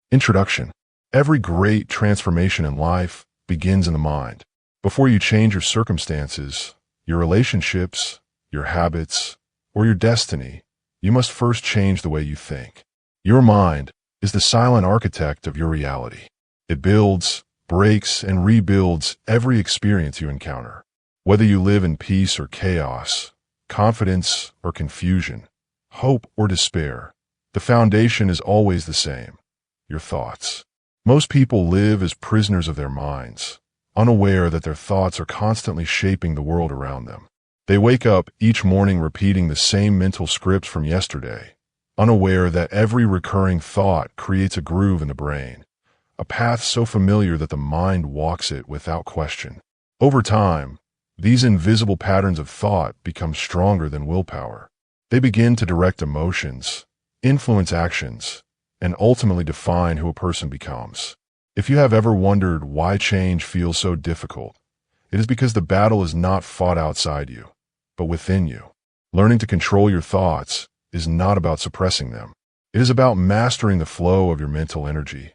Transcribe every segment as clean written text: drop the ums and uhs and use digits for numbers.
Introduction. Every great transformation in life begins in the mind. Before you change your circumstances, your relationships, your habits, or your destiny, you must first change the way you think. Your mind is the silent architect of your reality. It builds, breaks, and rebuilds every experience you encounter. Whether you live in peace or chaos, confidence or confusion, hope or despair, the foundation is always the same: your thoughts. Most people live as prisoners of their minds, unaware that their thoughts are constantly shaping the world around them. They wake up each morning repeating the same mental scripts from yesterday, unaware that every recurring thought creates a groove in the brain, a path so familiar that the mind walks it without question. Over time, these invisible patterns of thought become stronger than willpower. They begin to direct emotions, influence actions, and ultimately define who a person becomes. If you have ever wondered why change feels so difficult, it is because the battle is not fought outside you, but within you. Learning to control your thoughts is not about suppressing them. It is about mastering the flow of your mental energy,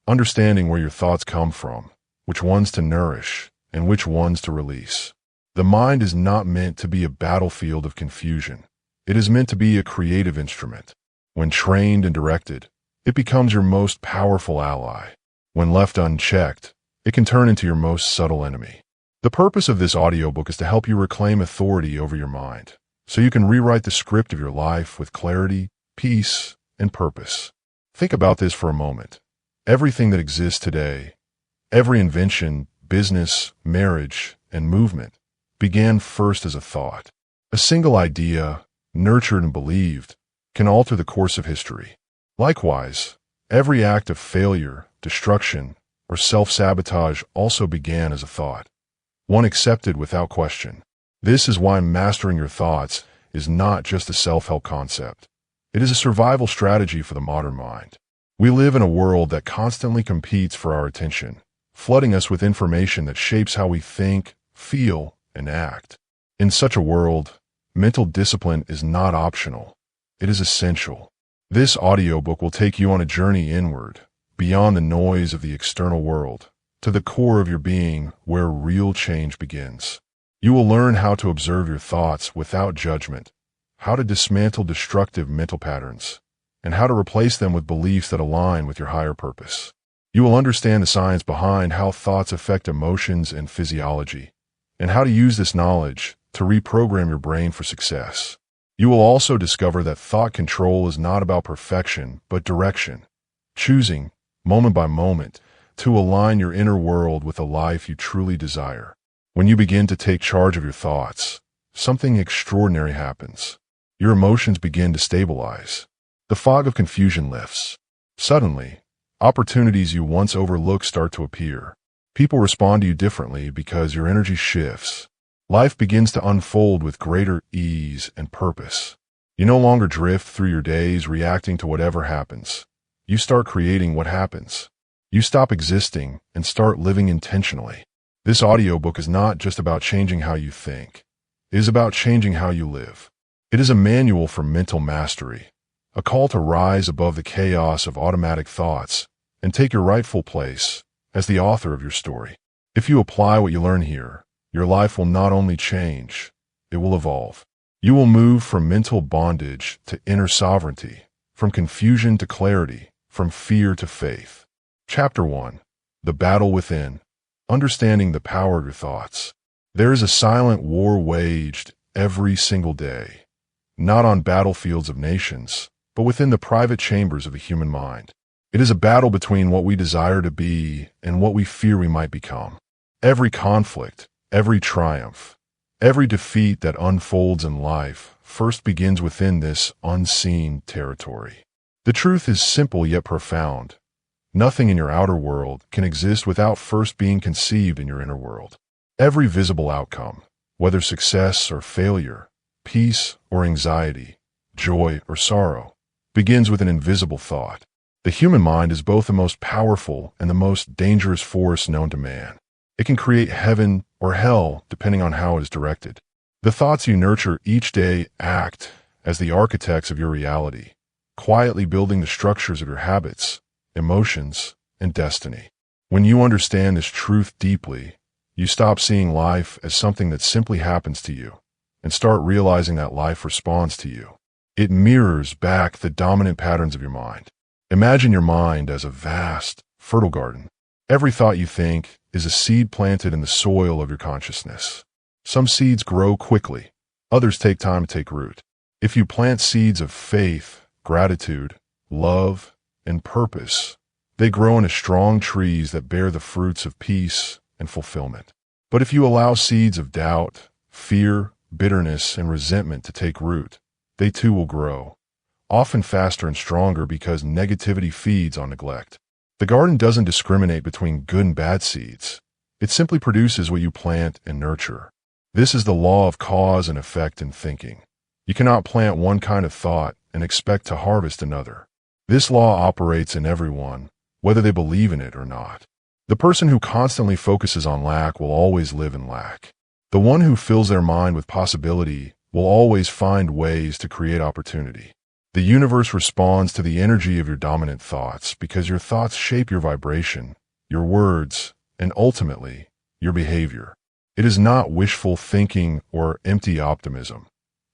understanding where your thoughts come from, which ones to nourish, and which ones to release. The mind is not meant to be a battlefield of confusion. It is meant to be a creative instrument. When trained and directed, it becomes your most powerful ally. When left unchecked, it can turn into your most subtle enemy. The purpose of this audiobook is to help you reclaim authority over your mind, so you can rewrite the script of your life with clarity, peace, and purpose. Think about this for a moment. Everything that exists today, every invention, business, marriage, and movement, began first as a thought. A single idea, nurtured and believed, can alter the course of history. Likewise, every act of failure, destruction, or self-sabotage also began as a thought, one accepted without question. This is why mastering your thoughts is not just a self-help concept. It is a survival strategy for the modern mind. We live in a world that constantly competes for our attention, flooding us with information that shapes how we think, feel, and act. In such a world, mental discipline is not optional. It is essential. This audiobook will take you on a journey inward, beyond the noise of the external world, to the core of your being where real change begins. You will learn how to observe your thoughts without judgment, how to dismantle destructive mental patterns, and how to replace them with beliefs that align with your higher purpose. You will understand the science behind how thoughts affect emotions and physiology, and how to use this knowledge to reprogram your brain for success. You will also discover that thought control is not about perfection, but direction, choosing, moment by moment, to align your inner world with a life you truly desire. When you begin to take charge of your thoughts, something extraordinary happens. Your emotions begin to stabilize. The fog of confusion lifts. Suddenly, opportunities you once overlooked start to appear. People respond to you differently because your energy shifts. Life begins to unfold with greater ease and purpose. You no longer drift through your days reacting to whatever happens. You start creating what happens. You stop existing and start living intentionally. This audiobook is not just about changing how you think. It is about changing how you live. It is a manual for mental mastery, a call to rise above the chaos of automatic thoughts and take your rightful place as the author of your story. If you apply what you learn here, your life will not only change, it will evolve. You will move from mental bondage to inner sovereignty, from confusion to clarity, from fear to faith. Chapter 1. The Battle Within. Understanding the Power of Your Thoughts. There is a silent war waged every single day, not on battlefields of nations, but within the private chambers of the human mind. It is a battle between what we desire to be and what we fear we might become. Every conflict, every triumph, every defeat that unfolds in life first begins within this unseen territory. The truth is simple yet profound. Nothing in your outer world can exist without first being conceived in your inner world. Every visible outcome, whether success or failure, peace or anxiety, joy or sorrow, begins with an invisible thought. The human mind is both the most powerful and the most dangerous force known to man. It can create heaven or hell depending on how it is directed. The thoughts you nurture each day act as the architects of your reality, quietly building the structures of your habits, emotions, and destiny. When you understand this truth deeply, you stop seeing life as something that simply happens to you and start realizing that life responds to you. It mirrors back the dominant patterns of your mind. Imagine your mind as a vast, fertile garden. Every thought you think is a seed planted in the soil of your consciousness. Some seeds grow quickly, others take time to take root. If you plant seeds of faith, gratitude, love, and purpose, they grow into strong trees that bear the fruits of peace and fulfillment. But if you allow seeds of doubt, fear, bitterness, and resentment to take root, they too will grow, often faster and stronger because negativity feeds on neglect. The garden doesn't discriminate between good and bad seeds. It simply produces what you plant and nurture. This is the law of cause and effect in thinking. You cannot plant one kind of thought and expect to harvest another. This law operates in everyone, whether they believe in it or not. The person who constantly focuses on lack will always live in lack. The one who fills their mind with possibility will always find ways to create opportunity. The universe responds to the energy of your dominant thoughts because your thoughts shape your vibration, your words, and ultimately, your behavior. It is not wishful thinking or empty optimism.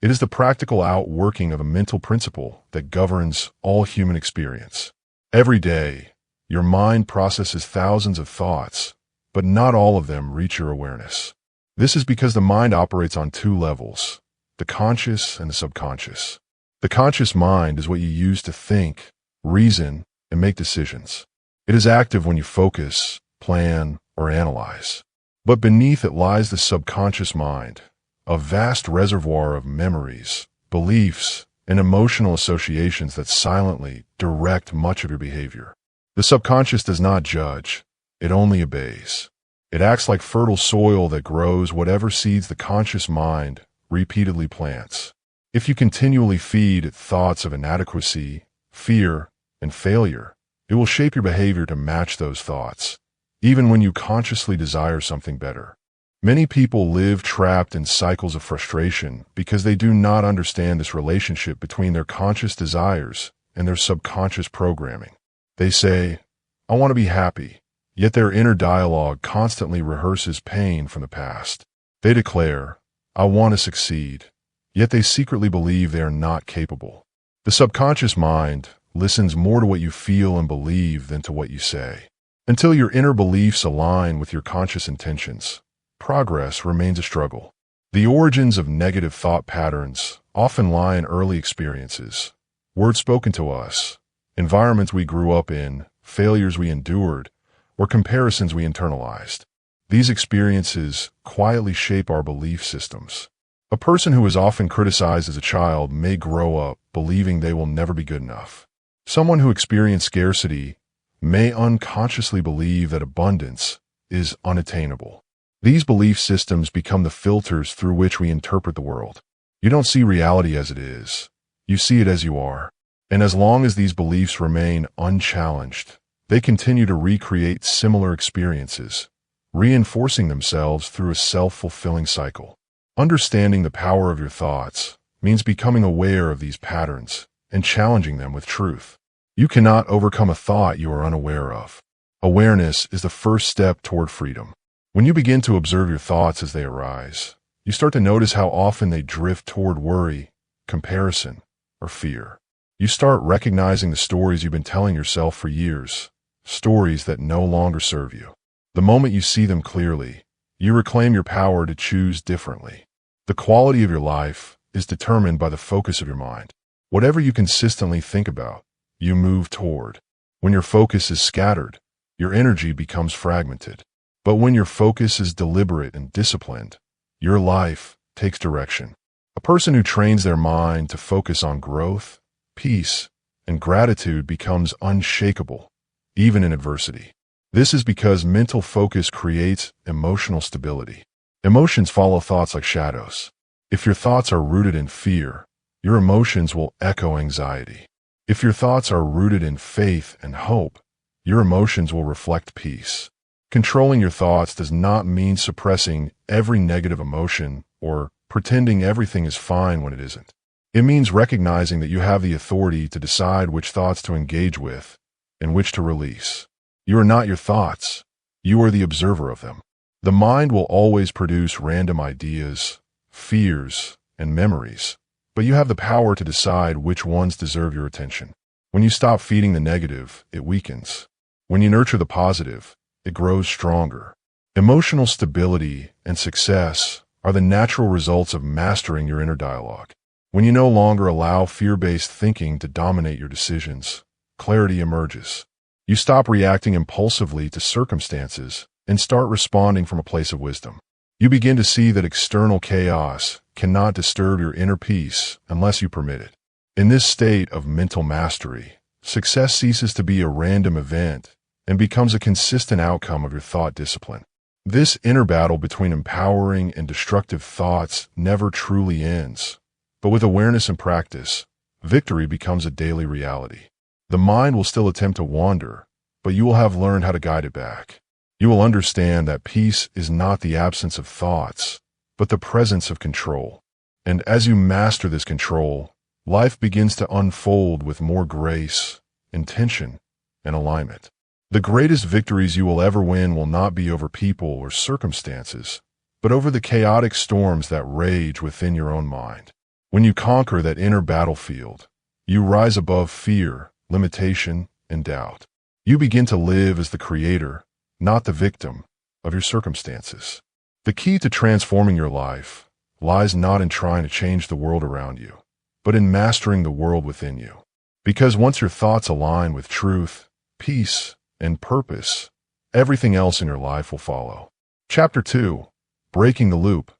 It is the practical outworking of a mental principle that governs all human experience. Every day, your mind processes thousands of thoughts, but not all of them reach your awareness. This is because the mind operates on two levels, the conscious and the subconscious. The conscious mind is what you use to think, reason, and make decisions. It is active when you focus, plan, or analyze. But beneath it lies the subconscious mind, a vast reservoir of memories, beliefs, and emotional associations that silently direct much of your behavior. The subconscious does not judge, it only obeys. It acts like fertile soil that grows whatever seeds the conscious mind repeatedly plants. If you continually feed it thoughts of inadequacy, fear, and failure, it will shape your behavior to match those thoughts, even when you consciously desire something better. Many people live trapped in cycles of frustration because they do not understand this relationship between their conscious desires and their subconscious programming. They say, "I want to be happy," yet their inner dialogue constantly rehearses pain from the past. They declare, "I want to succeed," yet they secretly believe they are not capable. The subconscious mind listens more to what you feel and believe than to what you say. Until your inner beliefs align with your conscious intentions, progress remains a struggle. The origins of negative thought patterns often lie in early experiences, words spoken to us, environments we grew up in, failures we endured, or comparisons we internalized. These experiences quietly shape our belief systems. A person who is often criticized as a child may grow up believing they will never be good enough. Someone who experienced scarcity may unconsciously believe that abundance is unattainable. These belief systems become the filters through which we interpret the world. You don't see reality as it is. You see it as you are. And as long as these beliefs remain unchallenged, they continue to recreate similar experiences, reinforcing themselves through a self-fulfilling cycle. Understanding the power of your thoughts means becoming aware of these patterns and challenging them with truth. You cannot overcome a thought you are unaware of. Awareness is the first step toward freedom. When you begin to observe your thoughts as they arise, you start to notice how often they drift toward worry, comparison, or fear. You start recognizing the stories you've been telling yourself for years, stories that no longer serve you. The moment you see them clearly, you reclaim your power to choose differently. The quality of your life is determined by the focus of your mind. Whatever you consistently think about, you move toward. When your focus is scattered, your energy becomes fragmented. But when your focus is deliberate and disciplined, your life takes direction. A person who trains their mind to focus on growth, peace, and gratitude becomes unshakable, even in adversity. This is because mental focus creates emotional stability. Emotions follow thoughts like shadows. If your thoughts are rooted in fear, your emotions will echo anxiety. If your thoughts are rooted in faith and hope, your emotions will reflect peace. Controlling your thoughts does not mean suppressing every negative emotion or pretending everything is fine when it isn't. It means recognizing that you have the authority to decide which thoughts to engage with and which to release. You are not your thoughts. You are the observer of them. The mind will always produce random ideas, fears, and memories, but you have the power to decide which ones deserve your attention. When you stop feeding the negative, it weakens. When you nurture the positive, it grows stronger. Emotional stability and success are the natural results of mastering your inner dialogue. When you no longer allow fear-based thinking to dominate your decisions, clarity emerges. You stop reacting impulsively to circumstances and start responding from a place of wisdom. You begin to see that external chaos cannot disturb your inner peace unless you permit it. In this state of mental mastery, success ceases to be a random event and becomes a consistent outcome of your thought discipline. This inner battle between empowering and destructive thoughts never truly ends, but with awareness and practice, victory becomes a daily reality. The mind will still attempt to wander, but you will have learned how to guide it back. You will understand that peace is not the absence of thoughts, but the presence of control. And as you master this control, life begins to unfold with more grace, intention, and alignment. The greatest victories you will ever win will not be over people or circumstances, but over the chaotic storms that rage within your own mind. When you conquer that inner battlefield, you rise above fear, limitation, and doubt. You begin to live as the creator, not the victim, of your circumstances. The key to transforming your life lies not in trying to change the world around you, but in mastering the world within you. Because once your thoughts align with truth, peace, and purpose, everything else in your life will follow. Chapter 2. Breaking the Loop.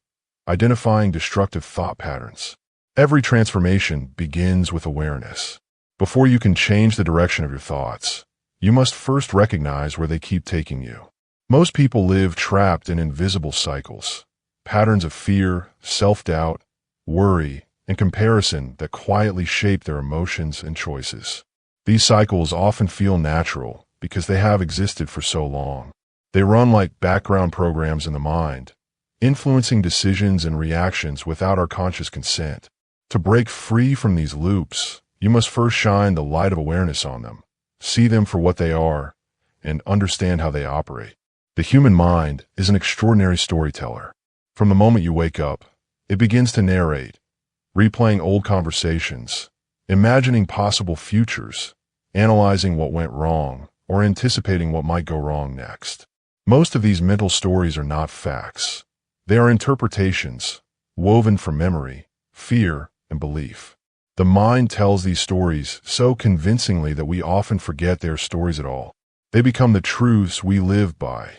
Identifying Destructive Thought Patterns. Every transformation begins with awareness. Before you can change the direction of your thoughts, you must first recognize where they keep taking you. Most people live trapped in invisible cycles, patterns of fear, self-doubt, worry, and comparison that quietly shape their emotions and choices. These cycles often feel natural because they have existed for so long. They run like background programs in the mind, influencing decisions and reactions without our conscious consent. To break free from these loops, you must first shine the light of awareness on them, see them for what they are, and understand how they operate. The human mind is an extraordinary storyteller. From the moment you wake up, it begins to narrate, replaying old conversations, imagining possible futures, analyzing what went wrong, or anticipating what might go wrong next. Most of these mental stories are not facts. They are interpretations, woven from memory, fear, and belief. The mind tells these stories so convincingly that we often forget they are stories at all. They become the truths we live by,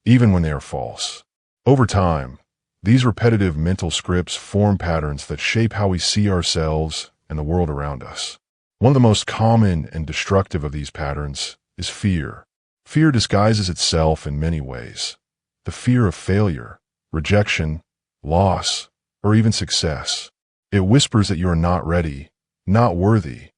even when they are false. Over time, these repetitive mental scripts form patterns that shape how we see ourselves and the world around us. One of the most common and destructive of these patterns is fear. Fear disguises itself in many ways. The fear of failure, rejection, loss, or even success. It whispers that you are not ready, not worthy,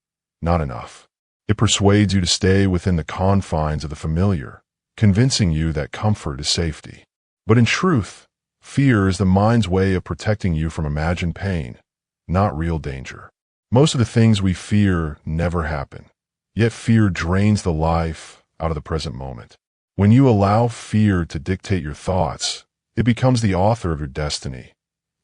not enough. It persuades you to stay within the confines of the familiar, convincing you that comfort is safety. But in truth, fear is the mind's way of protecting you from imagined pain, not real danger. Most of the things we fear never happen, yet fear drains the life out of the present moment. When you allow fear to dictate your thoughts, it becomes the author of your destiny,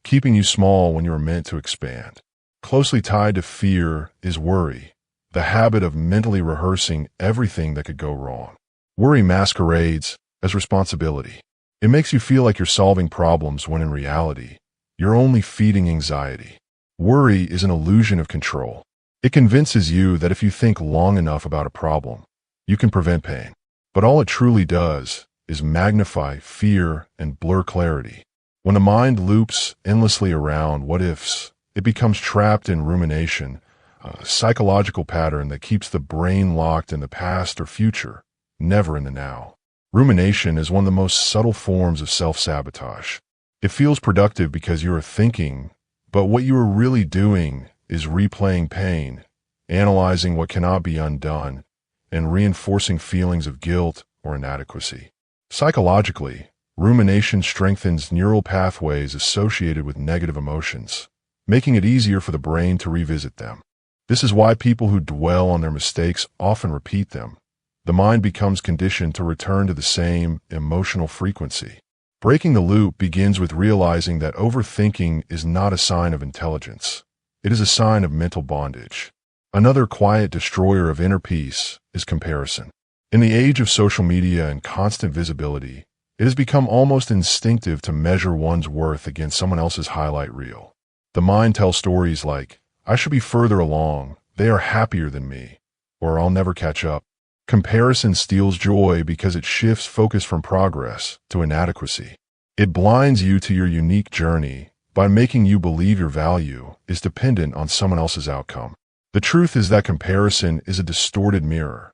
keeping you small when you are meant to expand. Closely tied to fear is worry, the habit of mentally rehearsing everything that could go wrong. Worry masquerades as responsibility. It makes you feel like you're solving problems when in reality, you're only feeding anxiety. Worry is an illusion of control. It convinces you that if you think long enough about a problem, you can prevent pain. But all it truly does is magnify fear and blur clarity. When the mind loops endlessly around what-ifs, it becomes trapped in rumination, a psychological pattern that keeps the brain locked in the past or future, never in the now. Rumination is one of the most subtle forms of self-sabotage. It feels productive because you are thinking, but what you are really doing is replaying pain, analyzing what cannot be undone, and reinforcing feelings of guilt or inadequacy. Psychologically, rumination strengthens neural pathways associated with negative emotions, making it easier for the brain to revisit them. This is why people who dwell on their mistakes often repeat them, the mind becomes conditioned to return to the same emotional frequency. Breaking the loop begins with realizing that overthinking is not a sign of intelligence. It is a sign of mental bondage. Another quiet destroyer of inner peace is comparison. In the age of social media and constant visibility, it has become almost instinctive to measure one's worth against someone else's highlight reel. The mind tells stories like, "I should be further along, they are happier than me," or "I'll never catch up." Comparison steals joy because it shifts focus from progress to inadequacy. It blinds you to your unique journey by making you believe your value is dependent on someone else's outcome. The truth is that comparison is a distorted mirror.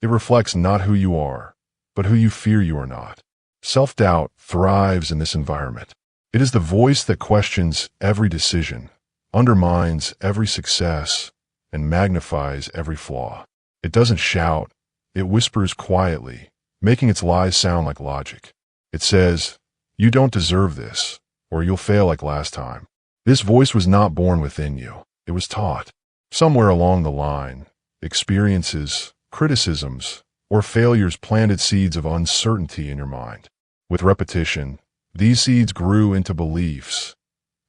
It reflects not who you are, but who you fear you are not. Self-doubt thrives in this environment. It is the voice that questions every decision, undermines every success, and magnifies every flaw. It doesn't shout. It whispers quietly, making its lies sound like logic. It says, "You don't deserve this," or "You'll fail like last time." This voice was not born within you. It was taught. Somewhere along the line, experiences, criticisms, or failures planted seeds of uncertainty in your mind. With repetition, these seeds grew into beliefs,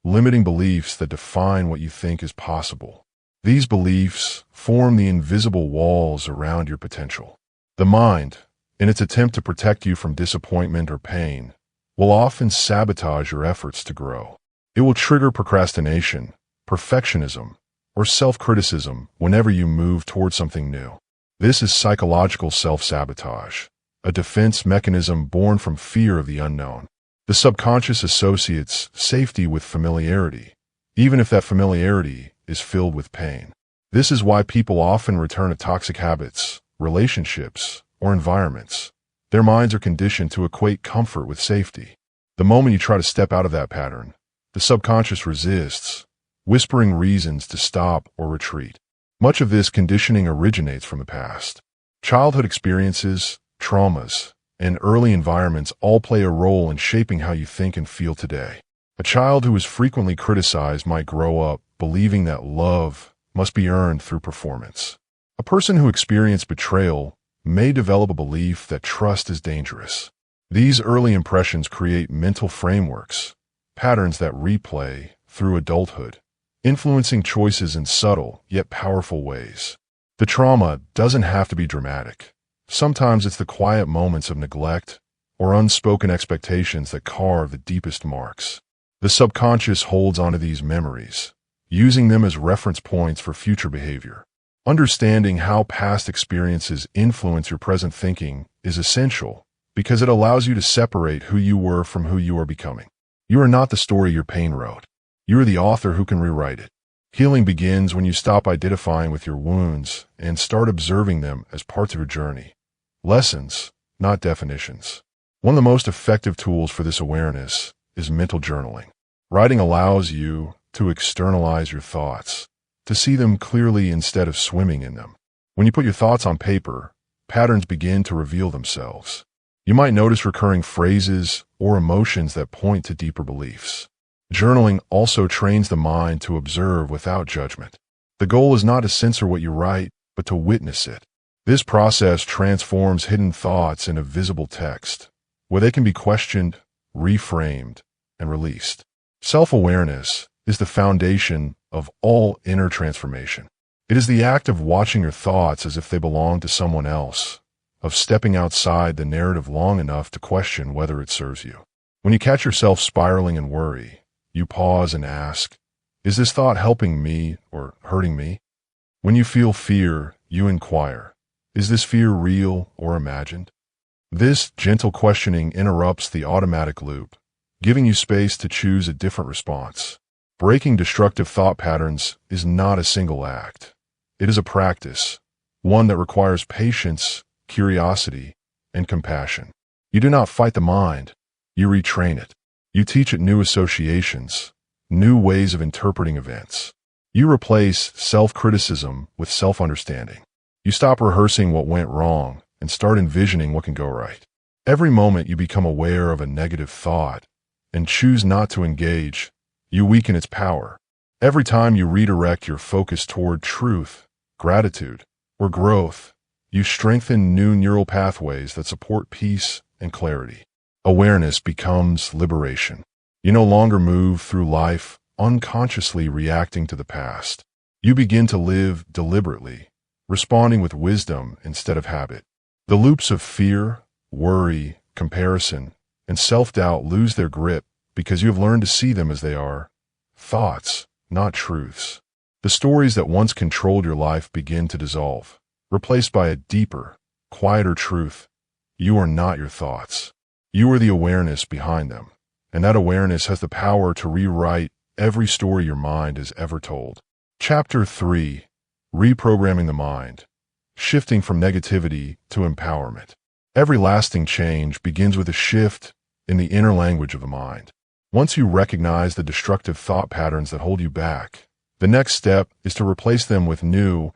limiting beliefs that define what you think is possible. These beliefs form the invisible walls around your potential. The mind, in its attempt to protect you from disappointment or pain, will often sabotage your efforts to grow. It will trigger procrastination, perfectionism, or self-criticism whenever you move toward something new. This is psychological self-sabotage, a defense mechanism born from fear of the unknown. The subconscious associates safety with familiarity, even if that familiarity is filled with pain. This is why people often return to toxic habits, relationships, or environments. Their minds are conditioned to equate comfort with safety. The moment you try to step out of that pattern, the subconscious resists, whispering reasons to stop or retreat. Much of this conditioning originates from the past. Childhood experiences, traumas, and early environments all play a role in shaping how you think and feel today. A child who is frequently criticized might grow up believing that love must be earned through performance. A person who experienced betrayal may develop a belief that trust is dangerous. These early impressions create mental frameworks, patterns that replay through adulthood, influencing choices in subtle yet powerful ways. The trauma doesn't have to be dramatic. Sometimes it's the quiet moments of neglect or unspoken expectations that carve the deepest marks. The subconscious holds onto these memories, using them as reference points for future behavior. Understanding how past experiences influence your present thinking is essential because it allows you to separate who you were from who you are becoming. You are not the story your pain wrote. You are the author who can rewrite it. Healing begins when you stop identifying with your wounds and start observing them as parts of your journey. Lessons, not definitions. One of the most effective tools for this awareness is mental journaling. Writing allows you to externalize your thoughts, to see them clearly instead of swimming in them. When you put your thoughts on paper, patterns begin to reveal themselves. You might notice recurring phrases or emotions that point to deeper beliefs. Journaling also trains the mind to observe without judgment. The goal is not to censor what you write, but to witness it. This process transforms hidden thoughts into visible text, where they can be questioned, reframed, and released. Self-awareness is the foundation of all inner transformation. It is the act of watching your thoughts as if they belong to someone else, of stepping outside the narrative long enough to question whether it serves you. When you catch yourself spiraling in worry, you pause and ask, is this thought helping me or hurting me? When you feel fear, you inquire, is this fear real or imagined? This gentle questioning interrupts the automatic loop, giving you space to choose a different response. Breaking destructive thought patterns is not a single act. It is a practice, one that requires patience, curiosity, and compassion. You do not fight the mind, you retrain it. You teach it new associations, new ways of interpreting events. You replace self-criticism with self-understanding. You stop rehearsing what went wrong and start envisioning what can go right. Every moment you become aware of a negative thought and choose not to engage, you weaken its power. Every time you redirect your focus toward truth, gratitude, or growth, You strengthen new neural pathways that support peace and clarity. Awareness becomes liberation. You no longer move through life unconsciously reacting to the past. You begin to live deliberately, responding with wisdom instead of habit. The loops of fear, worry, comparison, and self-doubt lose their grip because you have learned to see them as they are, thoughts, not truths. The stories that once controlled your life begin to dissolve, replaced by a deeper, quieter truth. You are not your thoughts. You are the awareness behind them, and that awareness has the power to rewrite every story your mind has ever told. Chapter 3: Reprogramming the Mind. Shifting from negativity to empowerment. Every lasting change begins with a shift in the inner language of the mind. Once you recognize the destructive thought patterns that hold you back, the next step is to replace them with new,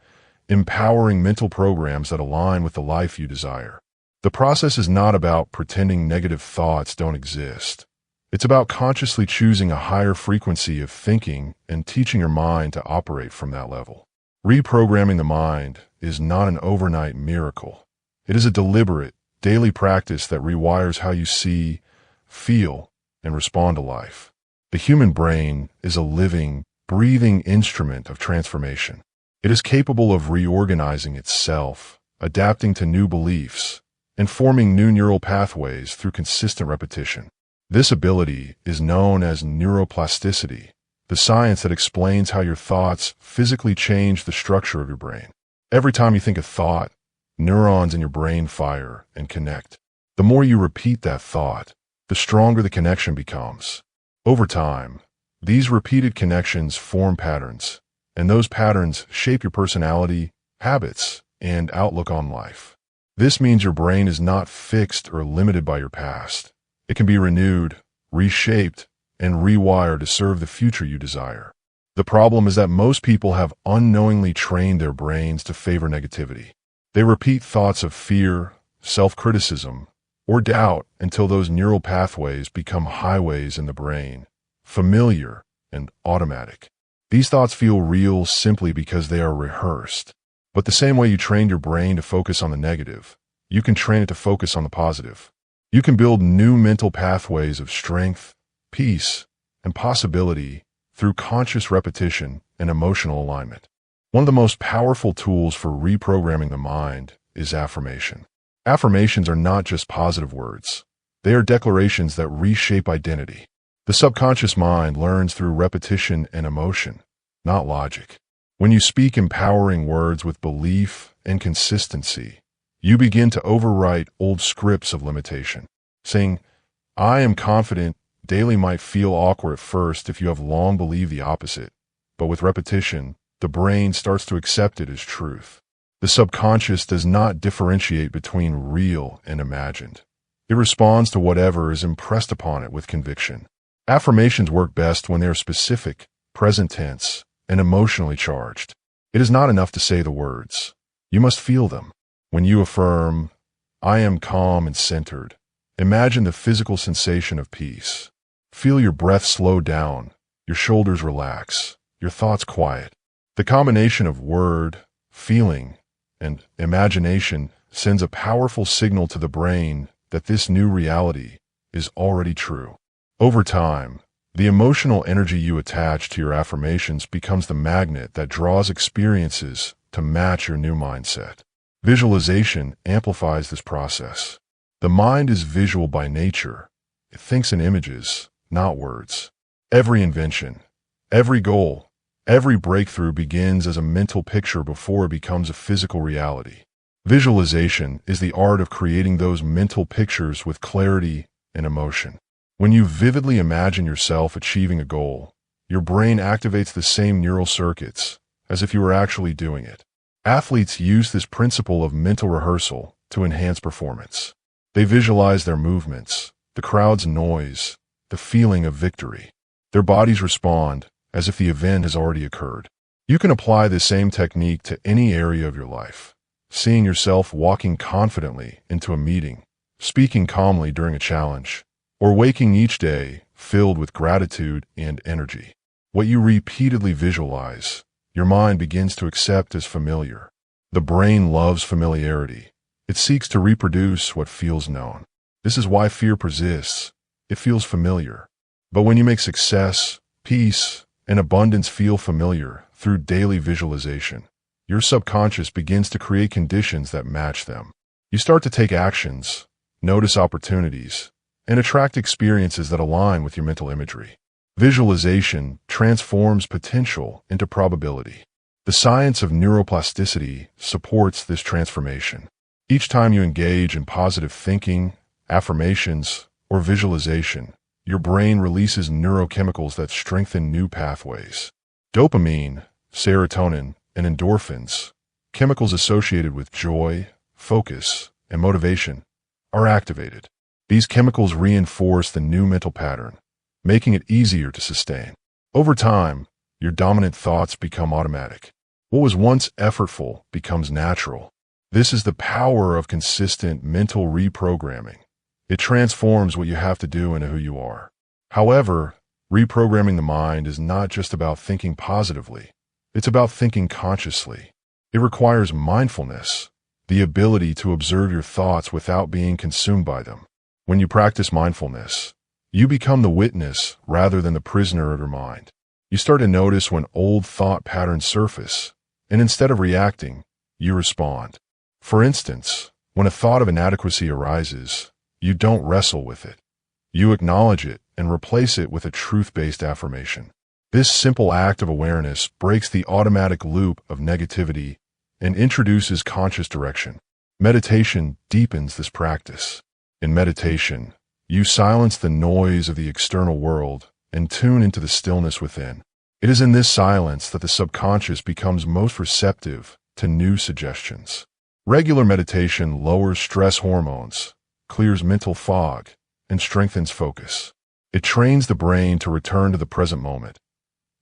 empowering mental programs that align with the life you desire. The process is not about pretending negative thoughts don't exist. It's about consciously choosing a higher frequency of thinking and teaching your mind to operate from that level. Reprogramming the mind is not an overnight miracle. It is a deliberate, daily practice that rewires how you see, feel, and respond to life. The human brain is a living, breathing instrument of transformation. It is capable of reorganizing itself, adapting to new beliefs, and forming new neural pathways through consistent repetition. This ability is known as neuroplasticity, the science that explains how your thoughts physically change the structure of your brain. Every time you think a thought, neurons in your brain fire and connect. The more you repeat that thought, the stronger the connection becomes. Over time, these repeated connections form patterns, and those patterns shape your personality, habits, and outlook on life. This means your brain is not fixed or limited by your past. It can be renewed, reshaped, and rewired to serve the future you desire. The problem is that most people have unknowingly trained their brains to favor negativity. They repeat thoughts of fear, self-criticism, or doubt until those neural pathways become highways in the brain, familiar and automatic. These thoughts feel real simply because they are rehearsed. But the same way you trained your brain to focus on the negative, you can train it to focus on the positive. You can build new mental pathways of strength, peace, and possibility through conscious repetition and emotional alignment. One of the most powerful tools for reprogramming the mind is affirmation. Affirmations are not just positive words. They are declarations that reshape identity. The subconscious mind learns through repetition and emotion, not logic. When you speak empowering words with belief and consistency, you begin to overwrite old scripts of limitation. Saying, "I am confident," daily might feel awkward at first if you have long believed the opposite, but with repetition, the brain starts to accept it as truth. The subconscious does not differentiate between real and imagined. It responds to whatever is impressed upon it with conviction. Affirmations work best when they are specific, present tense, and emotionally charged. It is not enough to say the words. You must feel them. When you affirm, "I am calm and centered," imagine the physical sensation of peace. Feel your breath slow down, your shoulders relax, your thoughts quiet. The combination of word, feeling, and imagination sends a powerful signal to the brain that this new reality is already true. Over time, the emotional energy you attach to your affirmations becomes the magnet that draws experiences to match your new mindset. Visualization amplifies this process. The mind is visual by nature. It thinks in images, not words. Every invention, every goal, every breakthrough begins as a mental picture before it becomes a physical reality. Visualization is the art of creating those mental pictures with clarity and emotion. When you vividly imagine yourself achieving a goal, your brain activates the same neural circuits as if you were actually doing it. Athletes use this principle of mental rehearsal to enhance performance. They visualize their movements, the crowd's noise, the feeling of victory. Their bodies respond as if the event has already occurred. You can apply this same technique to any area of your life. Seeing yourself walking confidently into a meeting, speaking calmly during a challenge, or waking each day filled with gratitude and energy. What you repeatedly visualize, your mind begins to accept as familiar. The brain loves familiarity. It seeks to reproduce what feels known. This is why fear persists. It feels familiar. But when you make success, peace, and abundance feel familiar through daily visualization, your subconscious begins to create conditions that match them. You start to take actions, notice opportunities, and attract experiences that align with your mental imagery. Visualization transforms potential into probability. The science of neuroplasticity supports this transformation. Each time you engage in positive thinking, affirmations, or visualization, your brain releases neurochemicals that strengthen new pathways. Dopamine, serotonin, and endorphins, chemicals associated with joy, focus, and motivation, are activated. These chemicals reinforce the new mental pattern, making it easier to sustain. Over time, your dominant thoughts become automatic. What was once effortful becomes natural. This is the power of consistent mental reprogramming. It transforms what you have to do into who you are. However, reprogramming the mind is not just about thinking positively. It's about thinking consciously. It requires mindfulness, the ability to observe your thoughts without being consumed by them. When you practice mindfulness, you become the witness rather than the prisoner of your mind. You start to notice when old thought patterns surface, and instead of reacting, you respond. For instance, when a thought of inadequacy arises, you don't wrestle with it. You acknowledge it and replace it with a truth-based affirmation. This simple act of awareness breaks the automatic loop of negativity and introduces conscious direction. Meditation deepens this practice. In meditation, you silence the noise of the external world and tune into the stillness within. It is in this silence that the subconscious becomes most receptive to new suggestions. Regular meditation lowers stress hormones, clears mental fog, and strengthens focus. It trains the brain to return to the present moment,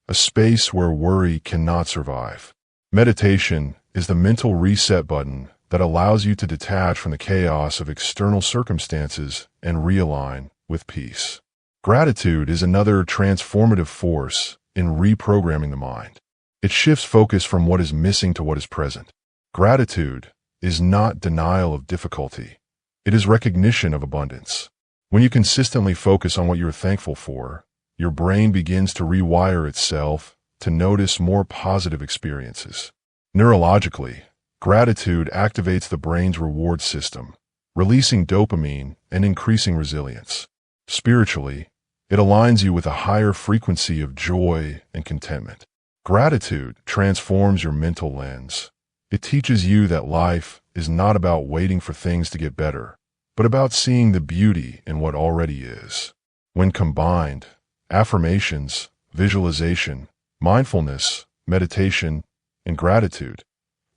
a space where worry cannot survive. Meditation is the mental reset button that allows you to detach from the chaos of external circumstances and realign with peace. Gratitude is another transformative force in reprogramming the mind. It shifts focus from what is missing to what is present. Gratitude is not denial of difficulty. It is recognition of abundance. When you consistently focus on what you are thankful for, your brain begins to rewire itself to notice more positive experiences. Neurologically, gratitude activates the brain's reward system, releasing dopamine and increasing resilience. Spiritually, it aligns you with a higher frequency of joy and contentment. Gratitude transforms your mental lens. It teaches you that life is not about waiting for things to get better, but about seeing the beauty in what already is. When combined, affirmations, visualization, mindfulness, meditation, and gratitude,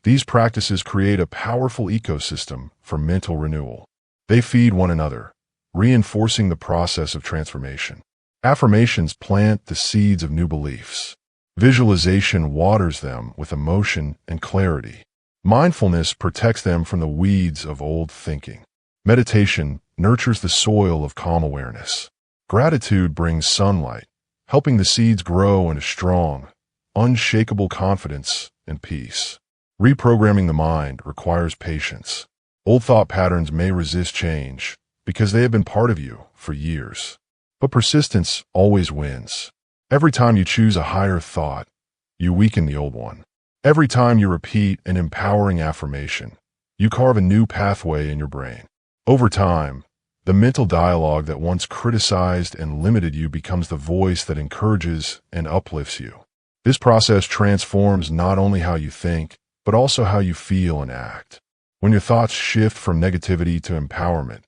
these practices create a powerful ecosystem for mental renewal. They feed one another, reinforcing the process of transformation. Affirmations plant the seeds of new beliefs. Visualization waters them with emotion and clarity. Mindfulness protects them from the weeds of old thinking. Meditation nurtures the soil of calm awareness. Gratitude brings sunlight, helping the seeds grow into strong, unshakable confidence and peace. Reprogramming the mind requires patience. Old thought patterns may resist change because they have been part of you for years. But persistence always wins. Every time you choose a higher thought, you weaken the old one. Every time you repeat an empowering affirmation, you carve a new pathway in your brain. Over time, the mental dialogue that once criticized and limited you becomes the voice that encourages and uplifts you. This process transforms not only how you think, but also how you feel and act. When your thoughts shift from negativity to empowerment,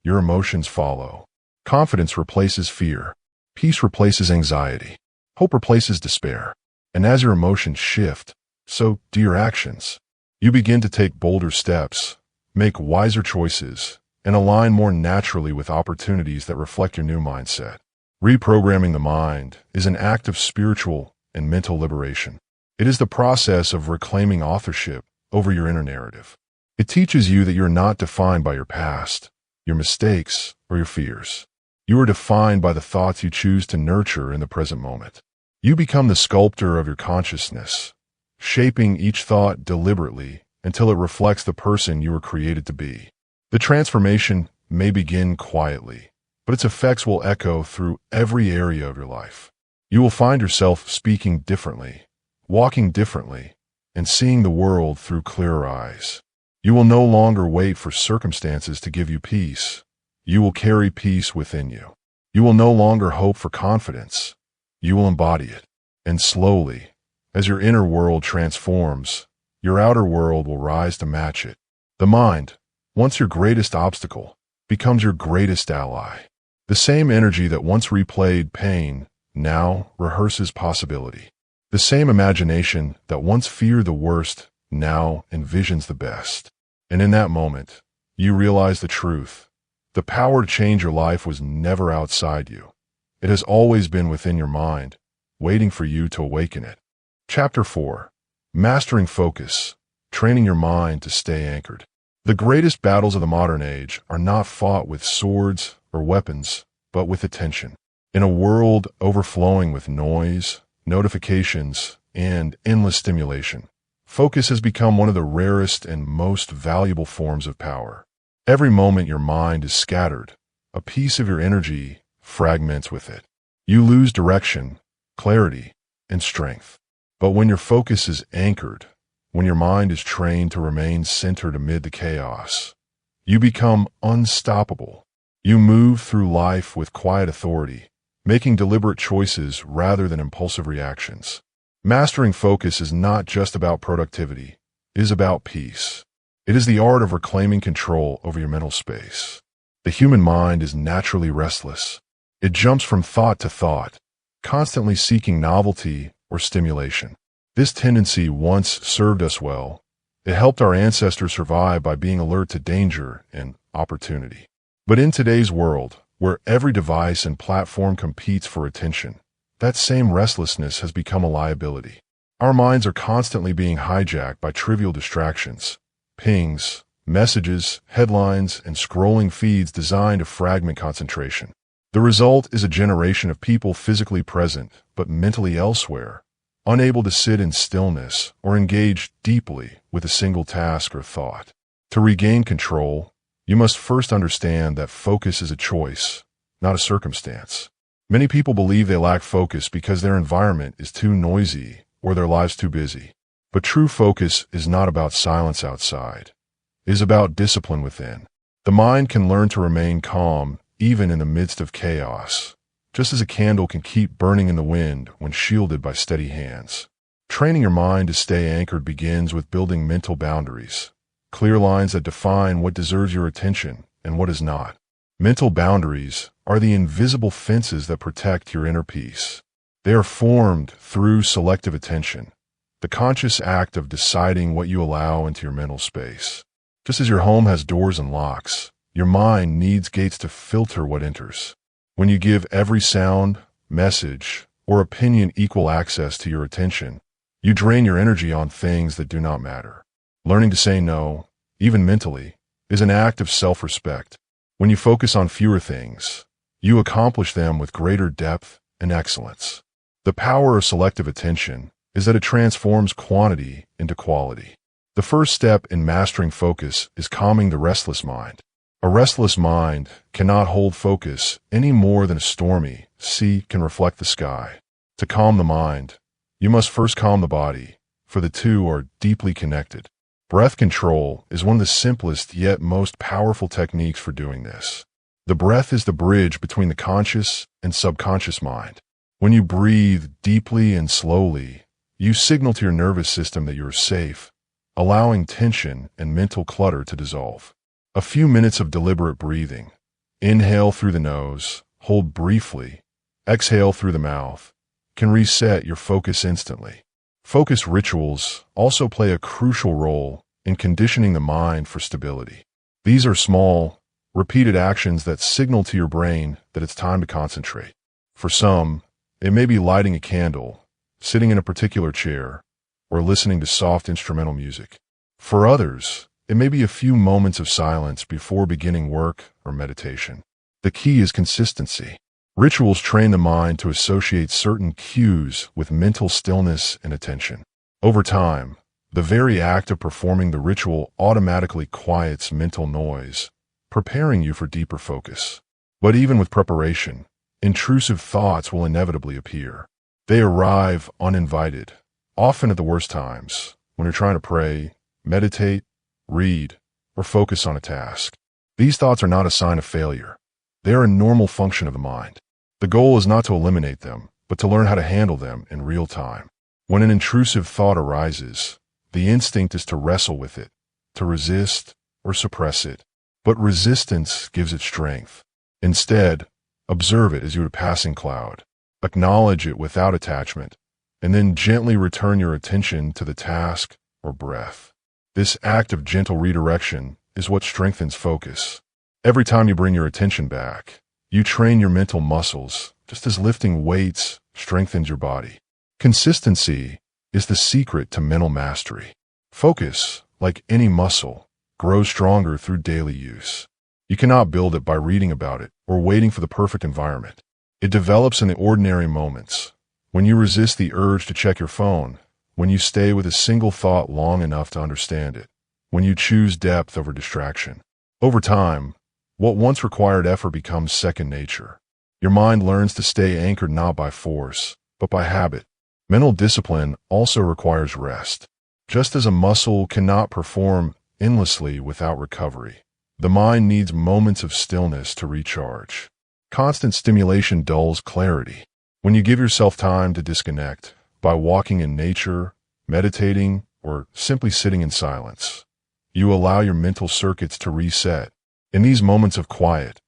your emotions follow. Confidence replaces fear. Peace replaces anxiety. Hope replaces despair. And as your emotions shift, so do your actions. You begin to take bolder steps, make wiser choices, and align more naturally with opportunities that reflect your new mindset. Reprogramming the mind is an act of spiritual and mental liberation. It is the process of reclaiming authorship over your inner narrative. It teaches you that you're not defined by your past, your mistakes, or your fears. You are defined by the thoughts you choose to nurture in the present moment. You become the sculptor of your consciousness, shaping each thought deliberately until it reflects the person you were created to be. The transformation may begin quietly, but its effects will echo through every area of your life. You will find yourself speaking differently, walking differently, and seeing the world through clearer eyes. You will no longer wait for circumstances to give you peace. You will carry peace within you. You will no longer hope for confidence. You will embody it. And slowly, as your inner world transforms, your outer world will rise to match it. The mind, once your greatest obstacle, becomes your greatest ally. The same energy that once replayed pain now rehearses possibility. The same imagination that once feared the worst now envisions the best. And in that moment, you realize the truth. The power to change your life was never outside you. It has always been within your mind, waiting for you to awaken it. Chapter 4. Mastering Focus, Training Your Mind to Stay Anchored. The greatest battles of the modern age are not fought with swords or weapons, but with attention. In a world overflowing with noise, notifications, and endless stimulation, focus has become one of the rarest and most valuable forms of power. Every moment your mind is scattered, a piece of your energy fragments with it. You lose direction, clarity, and strength. But when your focus is anchored, when your mind is trained to remain centered amid the chaos, you become unstoppable. You move through life with quiet authority, making deliberate choices rather than impulsive reactions. Mastering focus is not just about productivity, it is about peace. It is the art of reclaiming control over your mental space. The human mind is naturally restless. It jumps from thought to thought, constantly seeking novelty or stimulation. This tendency once served us well. It helped our ancestors survive by being alert to danger and opportunity. But in today's world, where every device and platform competes for attention, that same restlessness has become a liability. Our minds are constantly being hijacked by trivial distractions, pings, messages, headlines, and scrolling feeds designed to fragment concentration. The result is a generation of people physically present but mentally elsewhere, unable to sit in stillness or engage deeply with a single task or thought. To regain control, you must first understand that focus is a choice, not a circumstance. Many people believe they lack focus because their environment is too noisy or their lives too busy. But true focus is not about silence outside. It is about discipline within. The mind can learn to remain calm even in the midst of chaos, just as a candle can keep burning in the wind when shielded by steady hands. Training your mind to stay anchored begins with building mental boundaries, clear lines that define what deserves your attention and what is not. Mental boundaries are the invisible fences that protect your inner peace. They are formed through selective attention, the conscious act of deciding what you allow into your mental space. Just as your home has doors and locks, your mind needs gates to filter what enters. When you give every sound, message, or opinion equal access to your attention, you drain your energy on things that do not matter. Learning to say no, even mentally, is an act of self-respect. When you focus on fewer things, you accomplish them with greater depth and excellence. The power of selective attention is that it transforms quantity into quality. The first step in mastering focus is calming the restless mind. A restless mind cannot hold focus any more than a stormy sea can reflect the sky. To calm the mind, you must first calm the body, for the two are deeply connected. Breath control is one of the simplest yet most powerful techniques for doing this. The breath is the bridge between the conscious and subconscious mind. When you breathe deeply and slowly, you signal to your nervous system that you are safe, allowing tension and mental clutter to dissolve. A few minutes of deliberate breathing. Inhale through the nose, hold briefly, exhale through the mouth, can reset your focus instantly. Focus rituals also play a crucial role in conditioning the mind for stability. These are small, repeated actions that signal to your brain that it's time to concentrate. For some, it may be lighting a candle, sitting in a particular chair, or listening to soft instrumental music. For others, it may be a few moments of silence before beginning work or meditation. The key is consistency. Rituals train the mind to associate certain cues with mental stillness and attention. Over time, The very act of performing the ritual automatically quiets mental noise, preparing you for deeper focus. But even with preparation, intrusive thoughts will inevitably appear. They arrive uninvited, often at the worst times, when you're trying to pray, meditate, read, or focus on a task. These thoughts are not a sign of failure. They are a normal function of the mind. The goal is not to eliminate them, but to learn how to handle them in real time. When an intrusive thought arises, the instinct is to wrestle with it, to resist or suppress it. But resistance gives it strength. Instead, observe it as you would a passing cloud. Acknowledge it without attachment, and then gently return your attention to the task or breath. This act of gentle redirection is what strengthens focus. Every time you bring your attention back, you train your mental muscles, just as lifting weights strengthens your body. Consistency is the secret to mental mastery. Focus, like any muscle, grows stronger through daily use. You cannot build it by reading about it or waiting for the perfect environment. It develops in the ordinary moments, when you resist the urge to check your phone, when you stay with a single thought long enough to understand it, when you choose depth over distraction. Over time, what once required effort becomes second nature. Your mind learns to stay anchored not by force, but by habit. Mental discipline also requires rest. Just as a muscle cannot perform endlessly without recovery, the mind needs moments of stillness to recharge. Constant stimulation dulls clarity. When you give yourself time to disconnect, by walking in nature, meditating, or simply sitting in silence, you allow your mental circuits to reset. In these moments of quiet,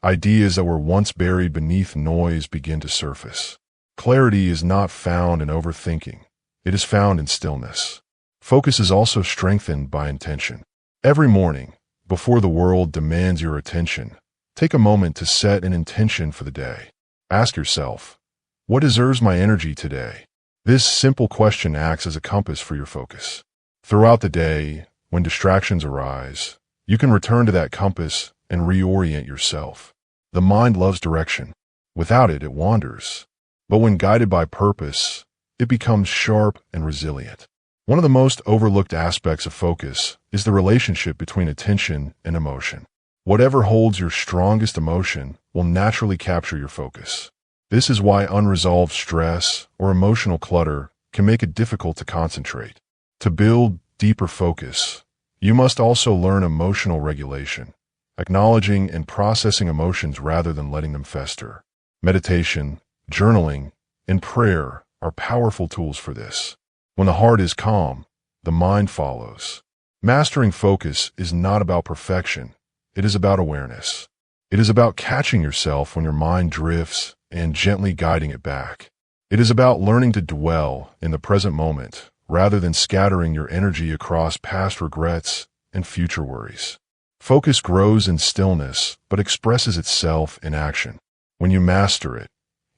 ideas that were once buried beneath noise begin to surface. Clarity is not found in overthinking. It is found in stillness. Focus is also strengthened by intention. Every morning, before the world demands your attention, take a moment to set an intention for the day. Ask yourself, what deserves my energy today? This simple question acts as a compass for your focus. Throughout the day, when distractions arise, you can return to that compass and reorient yourself. The mind loves direction. Without it, it wanders. But when guided by purpose, it becomes sharp and resilient. One of the most overlooked aspects of focus is the relationship between attention and emotion. Whatever holds your strongest emotion will naturally capture your focus. This is why unresolved stress or emotional clutter can make it difficult to concentrate. To build deeper focus, you must also learn emotional regulation, acknowledging and processing emotions rather than letting them fester. Meditation, journaling, and prayer are powerful tools for this. When the heart is calm, the mind follows. Mastering focus is not about perfection. It is about awareness. It is about catching yourself when your mind drifts and gently guiding it back. It is about learning to dwell in the present moment rather than scattering your energy across past regrets and future worries. Focus grows in stillness but expresses itself in action. When you master it,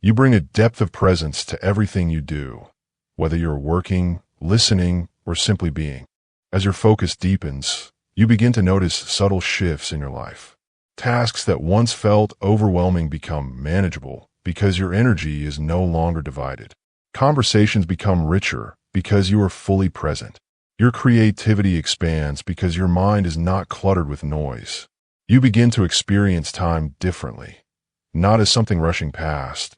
you bring a depth of presence to everything you do, whether you're working, listening, or simply being. As your focus deepens, you begin to notice subtle shifts in your life. Tasks that once felt overwhelming become manageable because your energy is no longer divided. Conversations become richer because you are fully present. Your creativity expands because your mind is not cluttered with noise. You begin to experience time differently, not as something rushing past,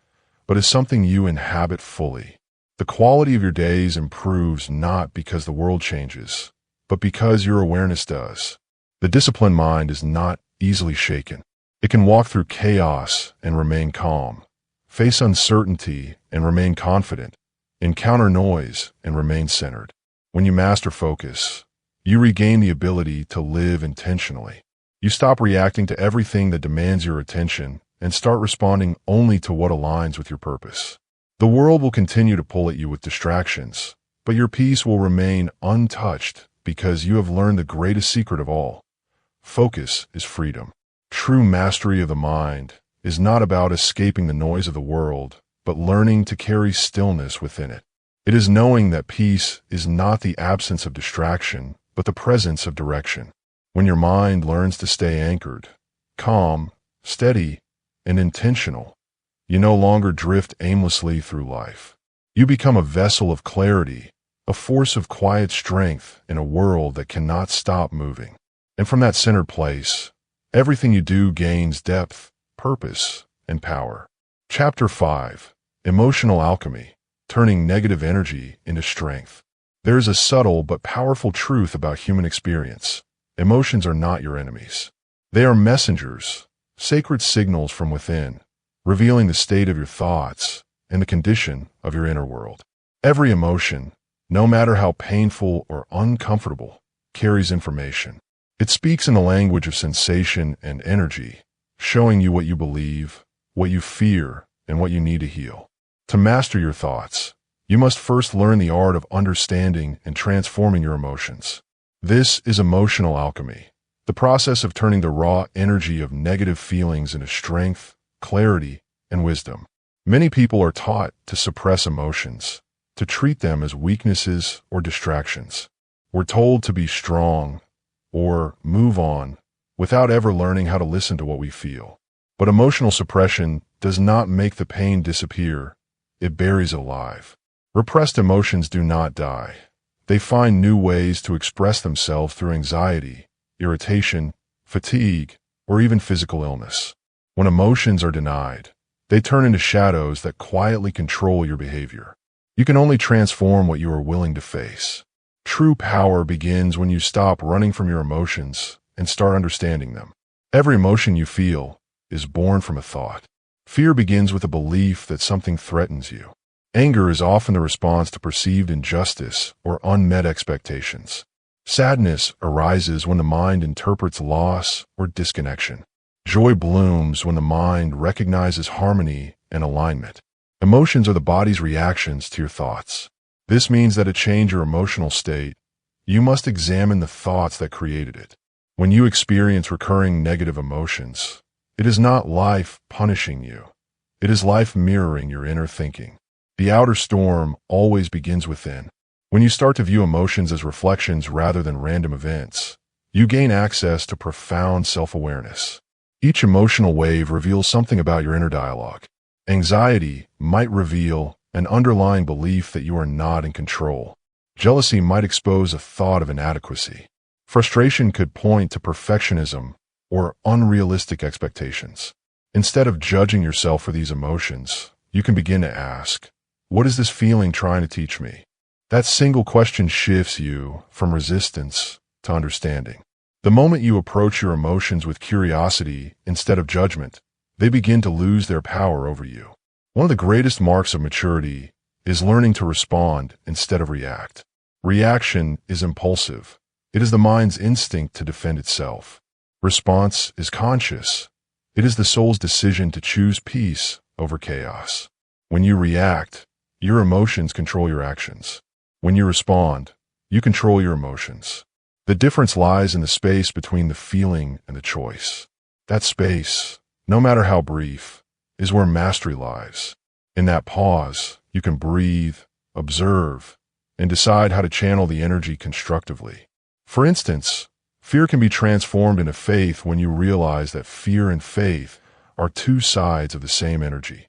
but as something you inhabit fully. The quality of your days improves not because the world changes, but because your awareness does. The disciplined mind is not easily shaken. It can walk through chaos and remain calm, face uncertainty and remain confident, encounter noise and remain centered. When you master focus, you regain the ability to live intentionally. You stop reacting to everything that demands your attention and start responding only to what aligns with your purpose. The world will continue to pull at you with distractions, but your peace will remain untouched because you have learned the greatest secret of all. Focus is freedom. True mastery of the mind is not about escaping the noise of the world, but learning to carry stillness within it. It is knowing that peace is not the absence of distraction, but the presence of direction. When your mind learns to stay anchored, calm, steady, and intentional, you no longer drift aimlessly through life. You become a vessel of clarity, a force of quiet strength in a world that cannot stop moving. And from that centered place, everything you do gains depth, purpose, and power. Chapter 5. Emotional Alchemy, Turning Negative Energy into Strength. There is a subtle but powerful truth about human experience. Emotions are not your enemies. They are messengers, sacred signals from within, revealing the state of your thoughts and the condition of your inner world. Every emotion, no matter how painful or uncomfortable, carries information. It speaks in the language of sensation and energy, showing you what you believe, what you fear, and what you need to heal. To master your thoughts, you must first learn the art of understanding and transforming your emotions. This is emotional alchemy, the process of turning the raw energy of negative feelings into strength, clarity, and wisdom. Many people are taught to suppress emotions, to treat them as weaknesses or distractions. We're told to be strong or move on without ever learning how to listen to what we feel. But emotional suppression does not make the pain disappear. It buries it alive. Repressed emotions do not die. They find new ways to express themselves through anxiety, irritation, fatigue, or even physical illness. When emotions are denied, they turn into shadows that quietly control your behavior. You can only transform what you are willing to face. True power begins when you stop running from your emotions and start understanding them. Every emotion you feel is born from a thought. Fear begins with a belief that something threatens you. Anger is often the response to perceived injustice or unmet expectations. Sadness arises when the mind interprets loss or disconnection. Joy blooms when the mind recognizes harmony and alignment. Emotions are the body's reactions to your thoughts. This means that to change your emotional state, you must examine the thoughts that created it. When you experience recurring negative emotions, it is not life punishing you. It is life mirroring your inner thinking. The outer storm always begins within. When you start to view emotions as reflections rather than random events, you gain access to profound self-awareness. Each emotional wave reveals something about your inner dialogue. Anxiety might reveal an underlying belief that you are not in control. Jealousy might expose a thought of inadequacy. Frustration could point to perfectionism or unrealistic expectations. Instead of judging yourself for these emotions, you can begin to ask, what is this feeling trying to teach me? That single question shifts you from resistance to understanding. The moment you approach your emotions with curiosity instead of judgment, they begin to lose their power over you. One of the greatest marks of maturity is learning to respond instead of react. Reaction is impulsive. It is the mind's instinct to defend itself. Response is conscious. It is the soul's decision to choose peace over chaos. When you react, your emotions control your actions. When you respond, you control your emotions. The difference lies in the space between the feeling and the choice. That space, no matter how brief, is where mastery lies. In that pause, you can breathe, observe, and decide how to channel the energy constructively. For instance, fear can be transformed into faith when you realize that fear and faith are two sides of the same energy,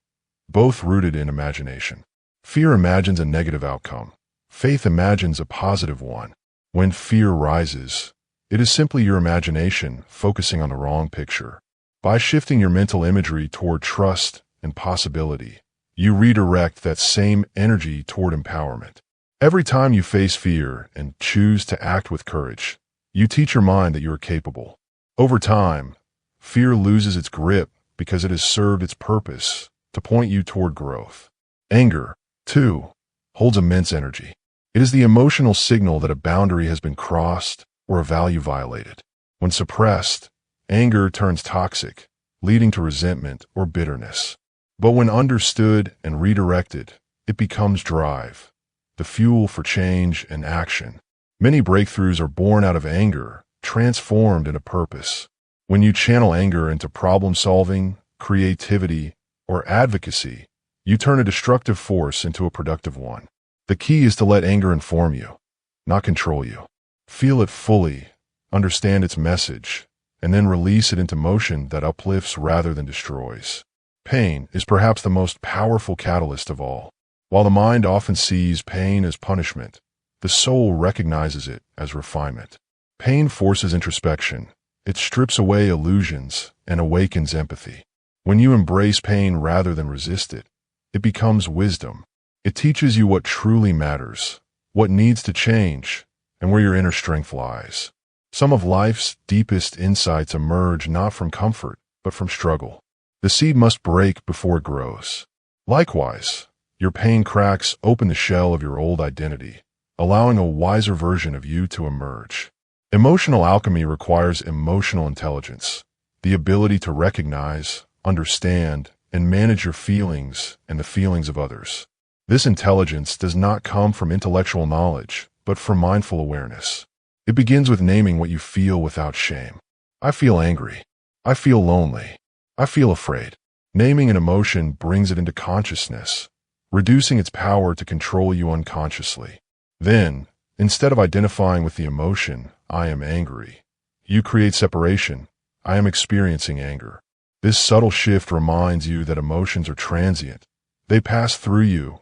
both rooted in imagination. Fear imagines a negative outcome. Faith imagines a positive one. When fear rises, it is simply your imagination focusing on the wrong picture. By shifting your mental imagery toward trust and possibility, you redirect that same energy toward empowerment. Every time you face fear and choose to act with courage, you teach your mind that you are capable. Over time, fear loses its grip because it has served its purpose to point you toward growth. Anger, too, holds immense energy. It is the emotional signal that a boundary has been crossed or a value violated. When suppressed, anger turns toxic, leading to resentment or bitterness. But when understood and redirected, it becomes drive, the fuel for change and action. Many breakthroughs are born out of anger, transformed into purpose. When you channel anger into problem-solving, creativity, or advocacy, you turn a destructive force into a productive one. The key is to let anger inform you, not control you. Feel it fully, understand its message, and then release it into motion that uplifts rather than destroys. Pain is perhaps the most powerful catalyst of all. While the mind often sees pain as punishment, the soul recognizes it as refinement. Pain forces introspection. It strips away illusions and awakens empathy. When you embrace pain rather than resist it, it becomes wisdom. It teaches you what truly matters, what needs to change, and where your inner strength lies. Some of life's deepest insights emerge not from comfort, but from struggle. The seed must break before it grows. Likewise, your pain cracks open the shell of your old identity, allowing a wiser version of you to emerge. Emotional alchemy requires emotional intelligence, the ability to recognize, understand, and manage your feelings and the feelings of others. This intelligence does not come from intellectual knowledge, but from mindful awareness. It begins with naming what you feel without shame. I feel angry. I feel lonely. I feel afraid. Naming an emotion brings it into consciousness, reducing its power to control you unconsciously. Then, instead of identifying with the emotion, I am angry, you create separation. I am experiencing anger. This subtle shift reminds you that emotions are transient. They pass through you,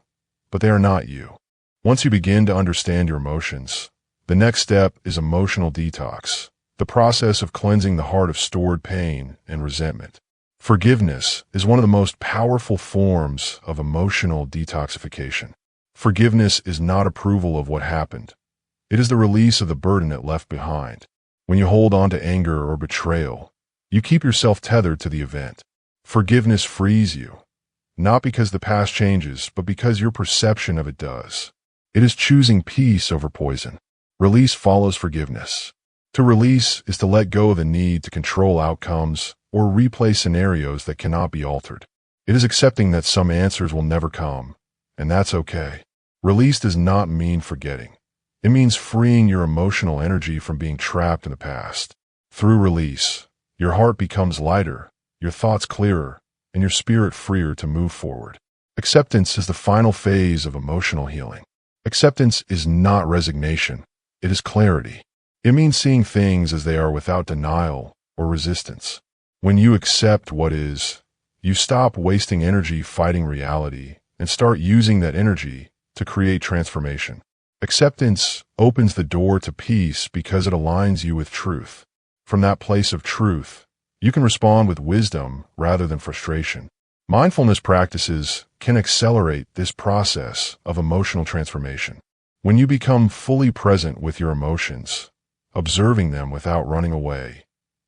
but they are not you. Once you begin to understand your emotions, the next step is emotional detox, the process of cleansing the heart of stored pain and resentment. Forgiveness is one of the most powerful forms of emotional detoxification. Forgiveness is not approval of what happened. It is the release of the burden it left behind. When you hold on to anger or betrayal, you keep yourself tethered to the event. Forgiveness frees you, not because the past changes, but because your perception of it does. It is choosing peace over poison. Release follows forgiveness. To release is to let go of the need to control outcomes or replay scenarios that cannot be altered. It is accepting that some answers will never come, and that's okay. Release does not mean forgetting. It means freeing your emotional energy from being trapped in the past. Through release, your heart becomes lighter, your thoughts clearer, and your spirit freer to move forward. Acceptance is the final phase of emotional healing. Acceptance is not resignation. It is clarity. It means seeing things as they are without denial or resistance. When you accept what is, you stop wasting energy fighting reality and start using that energy to create transformation. Acceptance opens the door to peace because it aligns you with truth. From that place of truth, you can respond with wisdom rather than frustration. Mindfulness practices can accelerate this process of emotional transformation. When you become fully present with your emotions, observing them without running away,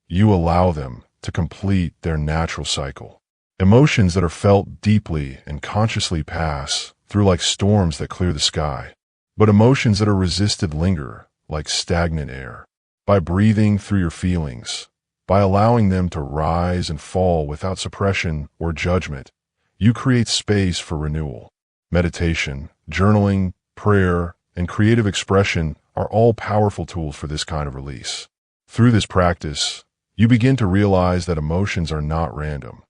you allow them to complete their natural cycle. Emotions that are felt deeply and consciously pass through like storms that clear the sky. But emotions that are resisted linger like stagnant air. By breathing through your feelings, by allowing them to rise and fall without suppression or judgment, you create space for renewal. Meditation, journaling, prayer, and creative expression are all powerful tools for this kind of release. Through this practice, you begin to realize that emotions are not random.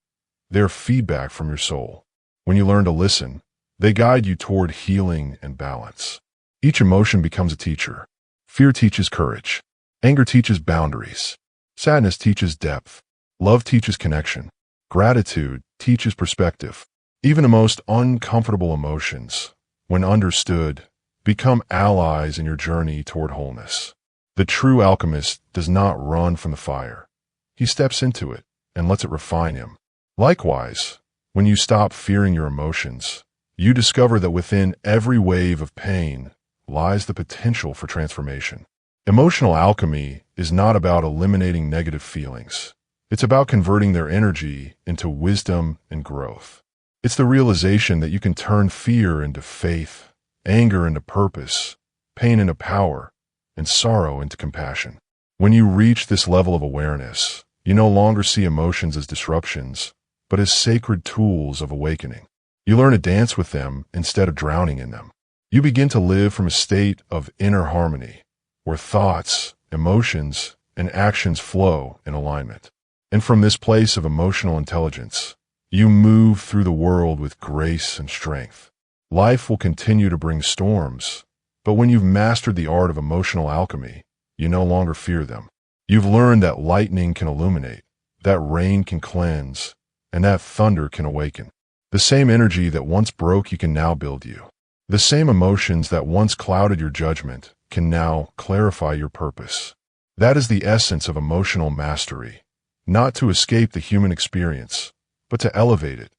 They're feedback from your soul. When you learn to listen, they guide you toward healing and balance. Each emotion becomes a teacher. Fear teaches courage. Anger teaches boundaries. Sadness teaches depth. Love teaches connection. Gratitude teaches perspective. Even the most uncomfortable emotions, when understood, become allies in your journey toward wholeness. The true alchemist does not run from the fire. He steps into it and lets it refine him. Likewise, when you stop fearing your emotions, you discover that within every wave of pain lies the potential for transformation. Emotional alchemy is not about eliminating negative feelings. It's about converting their energy into wisdom and growth. It's the realization that you can turn fear into faith, anger into purpose, pain into power, and sorrow into compassion. When you reach this level of awareness, you no longer see emotions as disruptions, but as sacred tools of awakening. You learn to dance with them instead of drowning in them. You begin to live from a state of inner harmony, where thoughts, emotions, and actions flow in alignment. And from this place of emotional intelligence, you move through the world with grace and strength. Life will continue to bring storms, but when you've mastered the art of emotional alchemy, you no longer fear them. You've learned that lightning can illuminate, that rain can cleanse, and that thunder can awaken. The same energy that once broke you can now build you. The same emotions that once clouded your judgment can now clarify your purpose. That is the essence of emotional mastery. Not to escape the human experience, but to elevate it,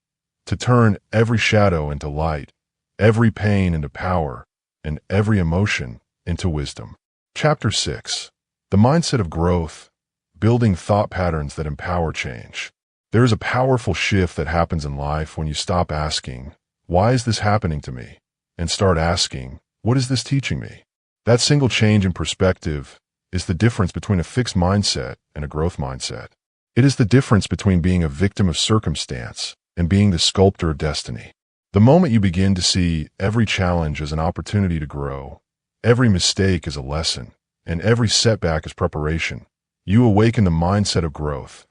to turn every shadow into light, every pain into power, and every emotion into wisdom. Chapter 6. The Mindset of Growth, Building Thought Patterns that Empower Change. There is a powerful shift that happens in life when you stop asking, "Why is this happening to me?" and start asking, "What is this teaching me?" That single change in perspective is the difference between a fixed mindset and a growth mindset. It is the difference between being a victim of circumstance and being the sculptor of destiny. The moment you begin to see every challenge as an opportunity to grow, every mistake as a lesson, and every setback as preparation, you awaken the mindset of growth,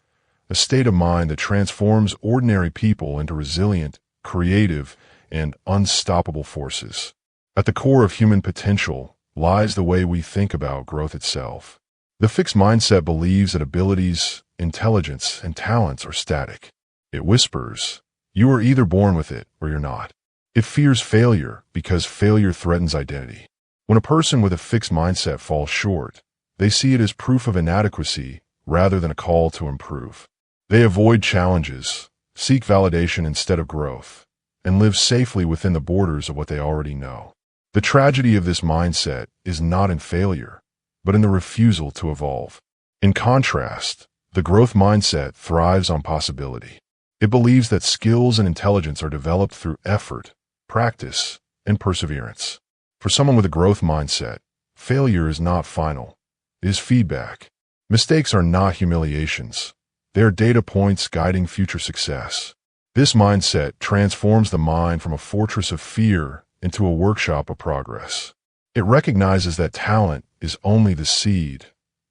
a state of mind that transforms ordinary people into resilient, creative, and unstoppable forces. At the core of human potential lies the way we think about growth itself. The fixed mindset believes that abilities, intelligence, and talents are static. It whispers, "You are either born with it or you're not." It fears failure because failure threatens identity. When a person with a fixed mindset falls short, they see it as proof of inadequacy rather than a call to improve. They avoid challenges, seek validation instead of growth, and live safely within the borders of what they already know. The tragedy of this mindset is not in failure, but in the refusal to evolve. In contrast, the growth mindset thrives on possibility. It believes that skills and intelligence are developed through effort, practice, and perseverance. For someone with a growth mindset, failure is not final. It is feedback. Mistakes are not humiliations. They are data points guiding future success. This mindset transforms the mind from a fortress of fear into a workshop of progress. It recognizes that talent is only the seed.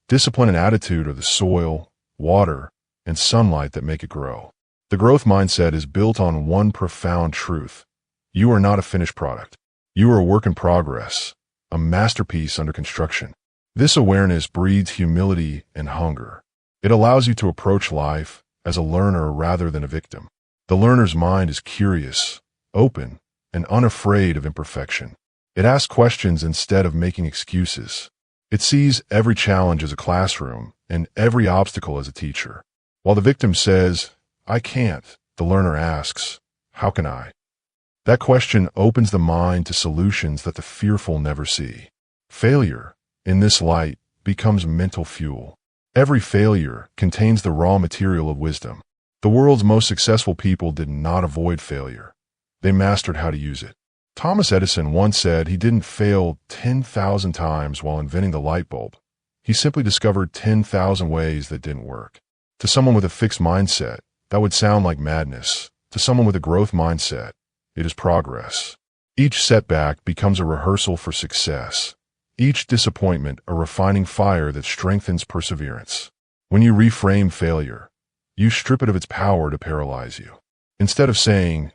Discipline and attitude are the soil, water, and sunlight that make it grow. The growth mindset is built on one profound truth. You are not a finished product. You are a work in progress, a masterpiece under construction. This awareness breeds humility and hunger. It allows you to approach life as a learner rather than a victim. The learner's mind is curious, open, and unafraid of imperfection. It asks questions instead of making excuses. It sees every challenge as a classroom and every obstacle as a teacher. While the victim says, "I can't," the learner asks, "How can I?" That question opens the mind to solutions that the fearful never see. Failure, in this light, becomes mental fuel. Every failure contains the raw material of wisdom. The world's most successful people did not avoid failure. They mastered how to use it. Thomas Edison once said he didn't fail 10,000 times while inventing the light bulb. He simply discovered 10,000 ways that didn't work. To someone with a fixed mindset, that would sound like madness. To someone with a growth mindset, it is progress. Each setback becomes a rehearsal for success. Each disappointment a refining fire that strengthens perseverance. When you reframe failure, you strip it of its power to paralyze you. Instead of saying,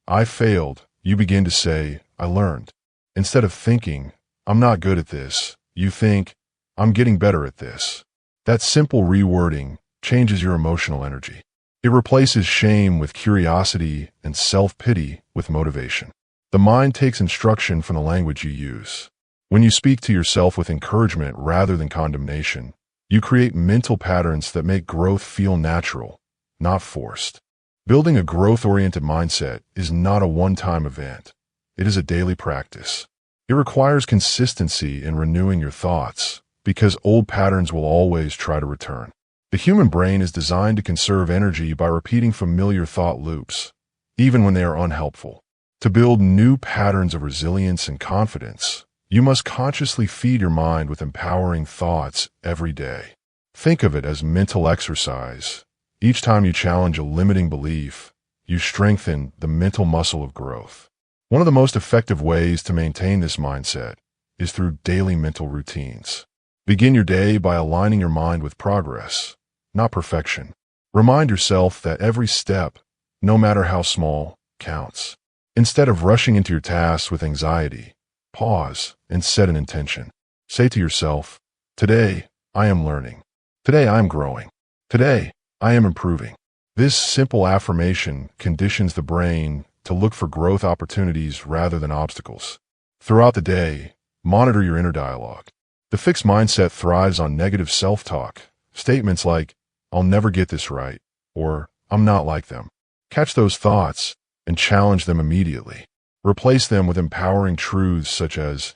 "I failed," you begin to say, "I learned." Instead of thinking, "I'm not good at this," you think, "I'm getting better at this." That simple rewording changes your emotional energy. It replaces shame with curiosity and self-pity with motivation. The mind takes instruction from the language you use. When you speak to yourself with encouragement rather than condemnation, you create mental patterns that make growth feel natural, not forced. Building a growth-oriented mindset is not a one-time event. It is a daily practice. It requires consistency in renewing your thoughts, because old patterns will always try to return. The human brain is designed to conserve energy by repeating familiar thought loops, even when they are unhelpful. To build new patterns of resilience and confidence, you must consciously feed your mind with empowering thoughts every day. Think of it as mental exercise. Each time you challenge a limiting belief, you strengthen the mental muscle of growth. One of the most effective ways to maintain this mindset is through daily mental routines. Begin your day by aligning your mind with progress, not perfection. Remind yourself that every step, no matter how small, counts. Instead of rushing into your tasks with anxiety, pause and set an intention. Say to yourself, "Today, I am learning. Today, I am growing. Today, I am improving." This simple affirmation conditions the brain to look for growth opportunities rather than obstacles. Throughout the day, monitor your inner dialogue. The fixed mindset thrives on negative self-talk. Statements like, "I'll never get this right," or "I'm not like them." Catch those thoughts and challenge them immediately. Replace them with empowering truths such as,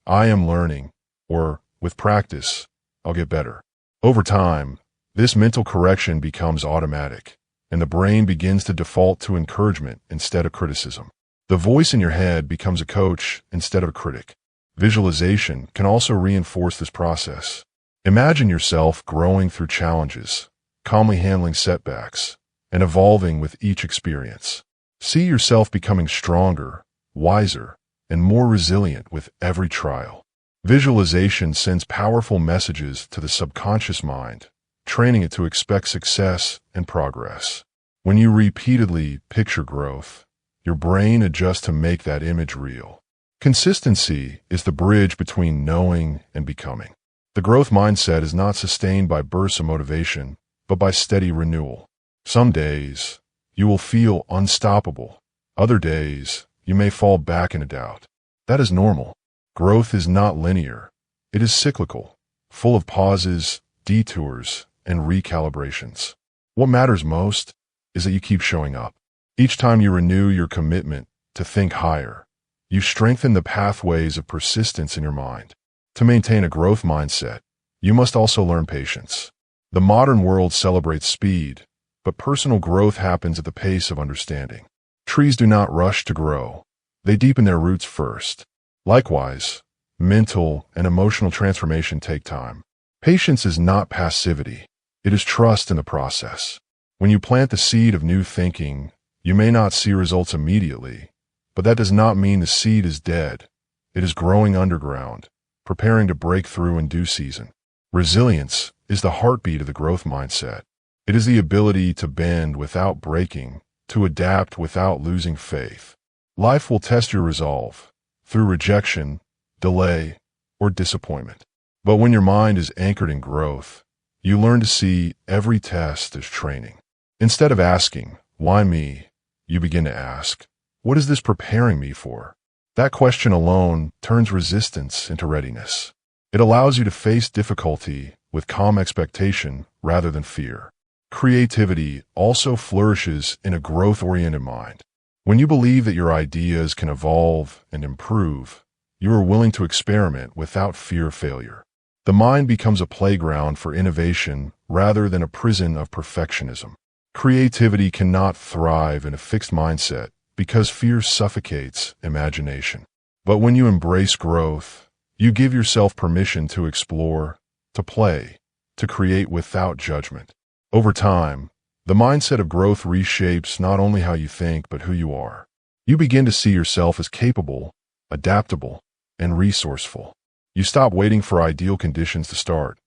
"I am learning," or "With practice, I'll get better." Over time, this mental correction becomes automatic, and the brain begins to default to encouragement instead of criticism. The voice in your head becomes a coach instead of a critic. Visualization can also reinforce this process. Imagine yourself growing through challenges, calmly handling setbacks, and evolving with each experience. See yourself becoming stronger, wiser, and more resilient with every trial. Visualization sends powerful messages to the subconscious mind, training it to expect success and progress. When you repeatedly picture growth, your brain adjusts to make that image real. Consistency is the bridge between knowing and becoming. The growth mindset is not sustained by bursts of motivation, but by steady renewal. Some days, you will feel unstoppable. Other days, you may fall back into doubt. That is normal. Growth is not linear. It is cyclical, full of pauses, detours, and recalibrations. What matters most is that you keep showing up. Each time you renew your commitment to think higher, you strengthen the pathways of persistence in your mind. To maintain a growth mindset, you must also learn patience. The modern world celebrates speed, but personal growth happens at the pace of understanding. Trees do not rush to grow. They deepen their roots first. Likewise, mental and emotional transformation take time. Patience is not passivity. It is trust in the process. When you plant the seed of new thinking, you may not see results immediately, but that does not mean the seed is dead. It is growing underground, preparing to break through in due season. Resilience is the heartbeat of the growth mindset. It is the ability to bend without breaking, to adapt without losing faith. Life will test your resolve through rejection, delay, or disappointment. But when your mind is anchored in growth, you learn to see every test as training. Instead of asking, "Why me?" you begin to ask, "What is this preparing me for?" That question alone turns resistance into readiness. It allows you to face difficulty with calm expectation rather than fear. Creativity also flourishes in a growth-oriented mind. When you believe that your ideas can evolve and improve, you are willing to experiment without fear of failure. The mind becomes a playground for innovation rather than a prison of perfectionism. Creativity cannot thrive in a fixed mindset because fear suffocates imagination. But when you embrace growth, you give yourself permission to explore, to play, to create without judgment. Over time, the mindset of growth reshapes not only how you think but who you are. You begin to see yourself as capable, adaptable, and resourceful. You stop waiting for ideal conditions to start.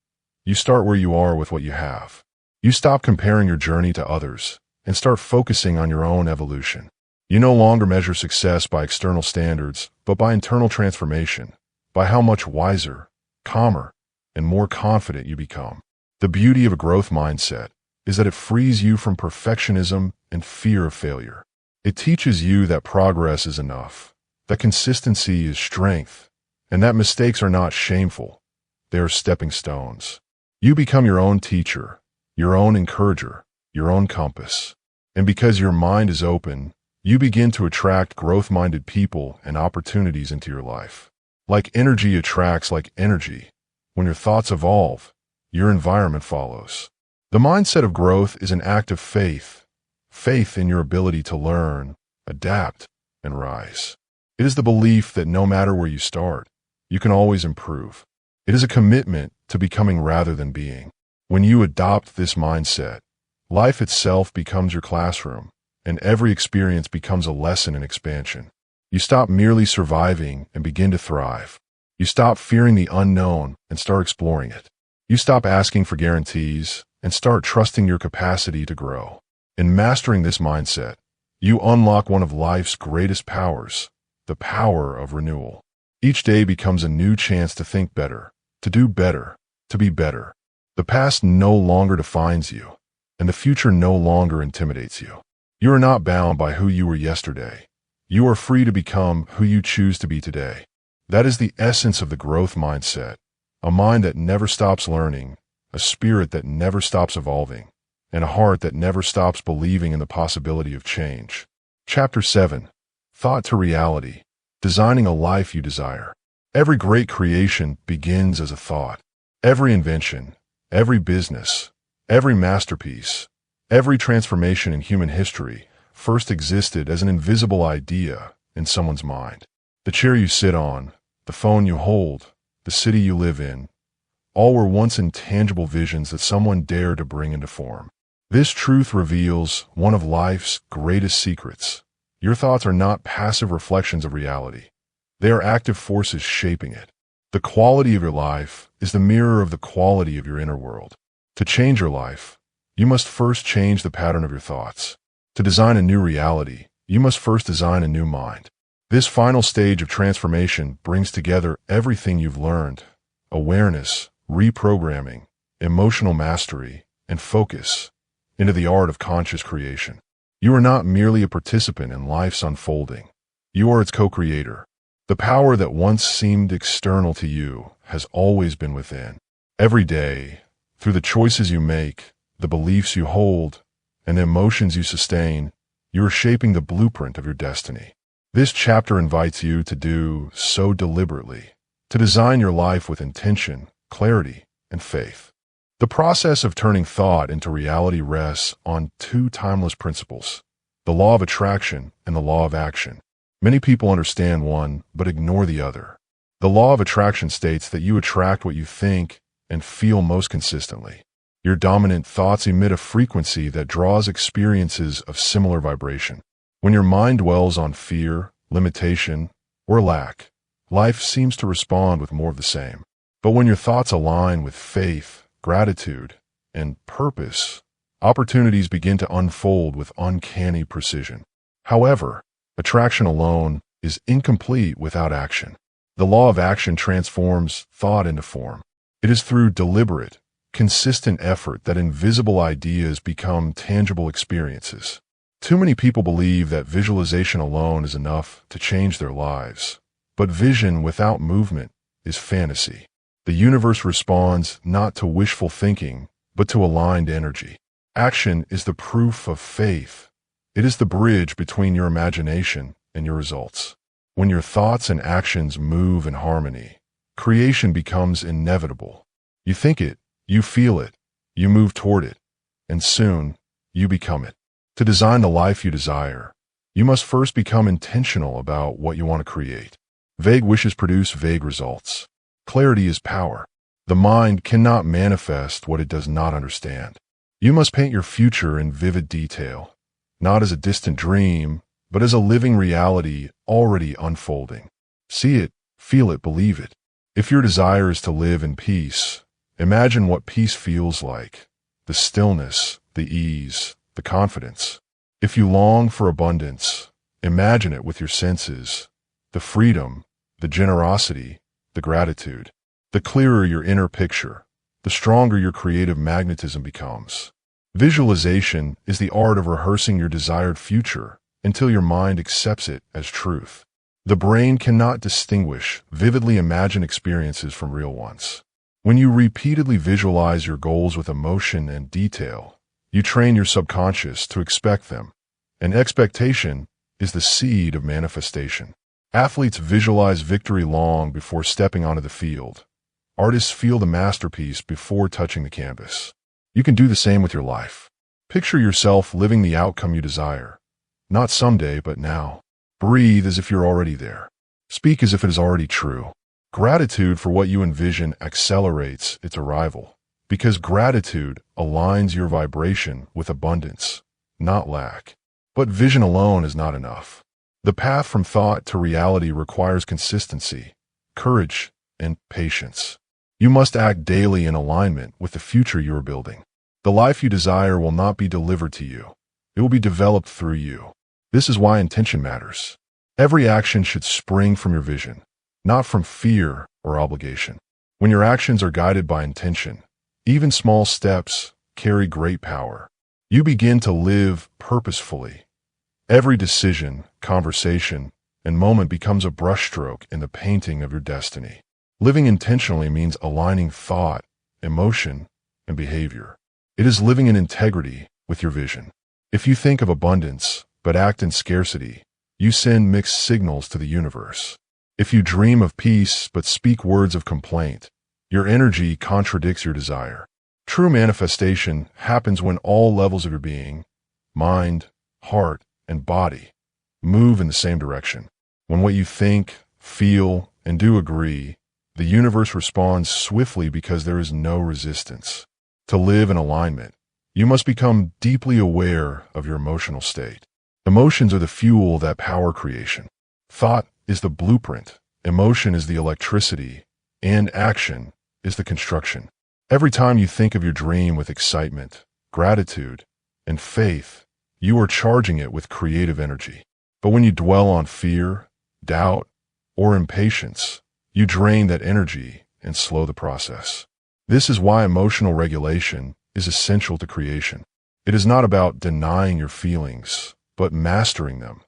You start where you are with what you have. You stop comparing your journey to others and start focusing on your own evolution. You no longer measure success by external standards, but by internal transformation, by how much wiser, calmer, and more confident you become. The beauty of a growth mindset is that it frees you from perfectionism and fear of failure. It teaches you that progress is enough, that consistency is strength, and that mistakes are not shameful. They are stepping stones. You become your own teacher, your own encourager, your own compass. And because your mind is open, you begin to attract growth-minded people and opportunities into your life. Like energy attracts like energy. When your thoughts evolve, your environment follows. The mindset of growth is an act of faith, faith in your ability to learn, adapt, and rise. It is the belief that no matter where you start, you can always improve. It is a commitment to becoming rather than being. When you adopt this mindset, life itself becomes your classroom, and every experience becomes a lesson in expansion. You stop merely surviving and begin to thrive. You stop fearing the unknown and start exploring it. You stop asking for guarantees and start trusting your capacity to grow. In mastering this mindset, you unlock one of life's greatest powers, the power of renewal. Each day becomes a new chance to think better, to do better, to be better. The past no longer defines you, and the future no longer intimidates you. You are not bound by who you were yesterday. You are free to become who you choose to be today. That is the essence of the growth mindset, a mind that never stops learning, a spirit that never stops evolving, and a heart that never stops believing in the possibility of change. Chapter 7. Thought to Reality. Designing a Life You Desire. Every great creation begins as a thought. Every invention, every business, every masterpiece, every transformation in human history first existed as an invisible idea in someone's mind. The chair you sit on, the phone you hold, the city you live in, all were once intangible visions that someone dared to bring into form. This truth reveals one of life's greatest secrets. Your thoughts are not passive reflections of reality. They are active forces shaping it. The quality of your life is the mirror of the quality of your inner world. To change your life, you must first change the pattern of your thoughts. To design a new reality, you must first design a new mind. This final stage of transformation brings together everything you've learned: awareness, reprogramming, emotional mastery, and focus into the art of conscious creation. You are not merely a participant in life's unfolding. You are its co-creator. The power that once seemed external to you has always been within. Every day, through the choices you make, the beliefs you hold, and the emotions you sustain, you are shaping the blueprint of your destiny. This chapter invites you to do so deliberately, to design your life with intention, clarity, and faith. The process of turning thought into reality rests on two timeless principles: the law of attraction and the law of action. Many people understand one, but ignore the other. The law of attraction states that you attract what you think and feel most consistently. Your dominant thoughts emit a frequency that draws experiences of similar vibration. When your mind dwells on fear, limitation, or lack, life seems to respond with more of the same. But when your thoughts align with faith, gratitude, and purpose, opportunities begin to unfold with uncanny precision. However, attraction alone is incomplete without action. The law of action transforms thought into form. It is through deliberate, consistent effort that invisible ideas become tangible experiences. Too many people believe that visualization alone is enough to change their lives. But vision without movement is fantasy. The universe responds not to wishful thinking, but to aligned energy. Action is the proof of faith. It is the bridge between your imagination and your results. When your thoughts and actions move in harmony, creation becomes inevitable. You think it, you feel it, you move toward it, and soon you become it. To design the life you desire, you must first become intentional about what you want to create. Vague wishes produce vague results. Clarity is power. The mind cannot manifest what it does not understand. You must paint your future in vivid detail, not as a distant dream, but as a living reality already unfolding. See it, feel it, believe it. If your desire is to live in peace, imagine what peace feels like: the stillness, the ease, the confidence. If you long for abundance, imagine it with your senses: the freedom, the generosity, the gratitude. The clearer your inner picture, the stronger your creative magnetism becomes. Visualization is the art of rehearsing your desired future until your mind accepts it as truth. The brain cannot distinguish vividly imagined experiences from real ones. When you repeatedly visualize your goals with emotion and detail, you train your subconscious to expect them, and expectation is the seed of manifestation. Athletes visualize victory long before stepping onto the field. Artists feel the masterpiece before touching the canvas. You can do the same with your life. Picture yourself living the outcome you desire. Not someday, but now. Breathe as if you're already there. Speak as if it is already true. Gratitude for what you envision accelerates its arrival, because gratitude aligns your vibration with abundance, not lack. But vision alone is not enough. The path from thought to reality requires consistency, courage, and patience. You must act daily in alignment with the future you are building. The life you desire will not be delivered to you. It will be developed through you. This is why intention matters. Every action should spring from your vision, not from fear or obligation. When your actions are guided by intention, even small steps carry great power. You begin to live purposefully. Every decision, conversation, and moment becomes a brushstroke in the painting of your destiny. Living intentionally means aligning thought, emotion, and behavior. It is living in integrity with your vision. If you think of abundance but act in scarcity, you send mixed signals to the universe. If you dream of peace but speak words of complaint, your energy contradicts your desire. True manifestation happens when all levels of your being, mind, heart, and body, move in the same direction. When what you think, feel, and do agree, the universe responds swiftly because there is no resistance. To live in alignment, you must become deeply aware of your emotional state. Emotions are the fuel that power creation. Thought is the blueprint, emotion is the electricity, and action is the construction. Every time you think of your dream with excitement, gratitude, and faith, you are charging it with creative energy. But when you dwell on fear, doubt, or impatience, you drain that energy and slow the process. This is why emotional regulation is essential to creation. It is not about denying your feelings, but mastering them,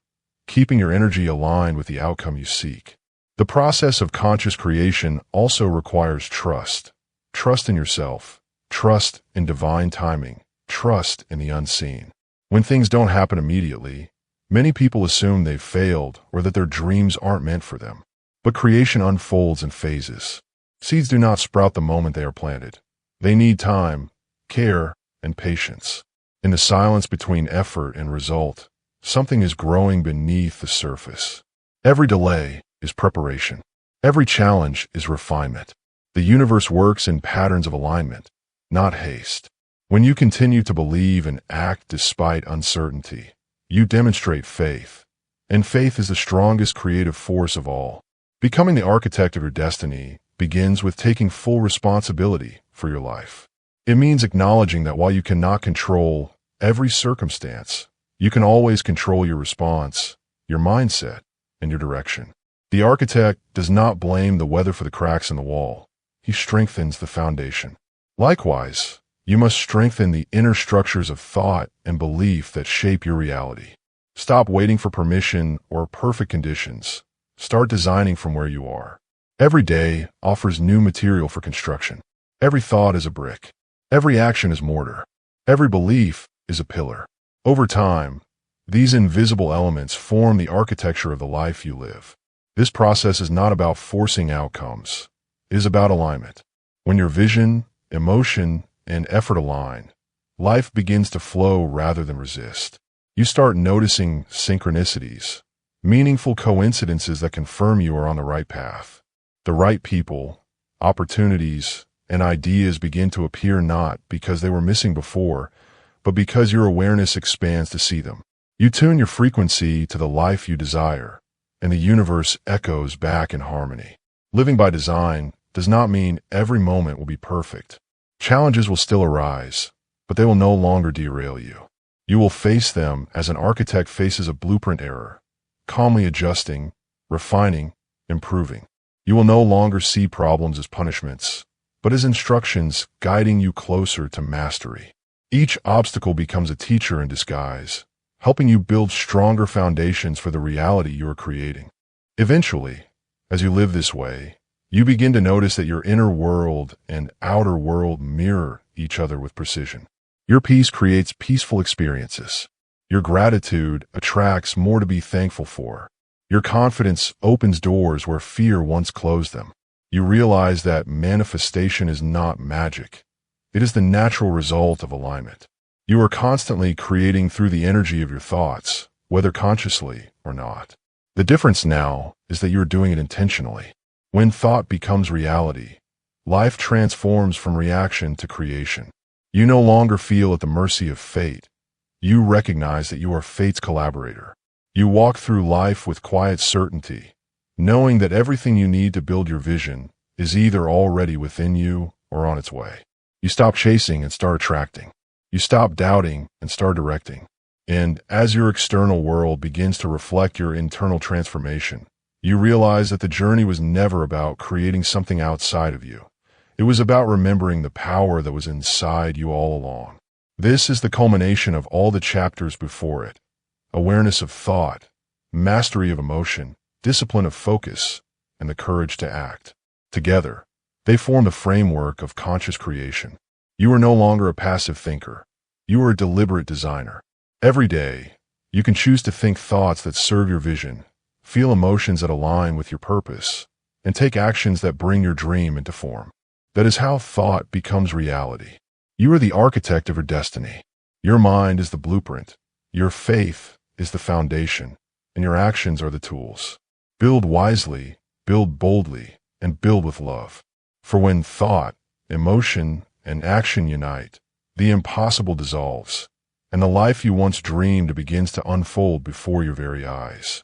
keeping your energy aligned with the outcome you seek. The process of conscious creation also requires trust. Trust in yourself, trust in divine timing, trust in the unseen. When things don't happen immediately, many people assume they've failed or that their dreams aren't meant for them. But creation unfolds in phases. Seeds do not sprout the moment they are planted. They need time, care, and patience. In the silence between effort and result, something is growing beneath the surface. Every delay is preparation. Every challenge is refinement. The universe works in patterns of alignment, not haste. When you continue to believe and act despite uncertainty, you demonstrate faith. And faith is the strongest creative force of all. Becoming the architect of your destiny begins with taking full responsibility for your life. It means acknowledging that while you cannot control every circumstance, you can always control your response, your mindset, and your direction. The architect does not blame the weather for the cracks in the wall. He strengthens the foundation. Likewise, you must strengthen the inner structures of thought and belief that shape your reality. Stop waiting for permission or perfect conditions. Start designing from where you are. Every day offers new material for construction. Every thought is a brick. Every action is mortar. Every belief is a pillar. Over time, these invisible elements form the architecture of the life you live. This process is not about forcing outcomes. It is about alignment. When your vision, emotion, and effort align, life begins to flow rather than resist. You start noticing synchronicities, meaningful coincidences that confirm you are on the right path. The right people, opportunities, and ideas begin to appear not because they were missing before, but because your awareness expands to see them. You tune your frequency to the life you desire, and the universe echoes back in harmony. Living by design does not mean every moment will be perfect. Challenges will still arise, but they will no longer derail you. You will face them as an architect faces a blueprint error, calmly adjusting, refining, improving. You will no longer see problems as punishments, but as instructions guiding you closer to mastery. Each obstacle becomes a teacher in disguise, helping you build stronger foundations for the reality you are creating. Eventually, as you live this way, you begin to notice that your inner world and outer world mirror each other with precision. Your peace creates peaceful experiences. Your gratitude attracts more to be thankful for. Your confidence opens doors where fear once closed them. You realize that manifestation is not magic. It is the natural result of alignment. You are constantly creating through the energy of your thoughts, whether consciously or not. The difference now is that you are doing it intentionally. When thought becomes reality, life transforms from reaction to creation. You no longer feel at the mercy of fate. You recognize that you are fate's collaborator. You walk through life with quiet certainty, knowing that everything you need to build your vision is either already within you or on its way. You stop chasing and start attracting. You stop doubting and start directing. And as your external world begins to reflect your internal transformation, you realize that the journey was never about creating something outside of you. It was about remembering the power that was inside you all along. This is the culmination of all the chapters before it. Awareness of thought, mastery of emotion, discipline of focus, and the courage to act. Together, they form the framework of conscious creation. You are no longer a passive thinker. You are a deliberate designer. Every day, you can choose to think thoughts that serve your vision, feel emotions that align with your purpose, and take actions that bring your dream into form. That is how thought becomes reality. You are the architect of your destiny. Your mind is the blueprint. Your faith is the foundation, and your actions are the tools. Build wisely, build boldly, and build with love. For when thought, emotion, and action unite, the impossible dissolves, and the life you once dreamed begins to unfold before your very eyes.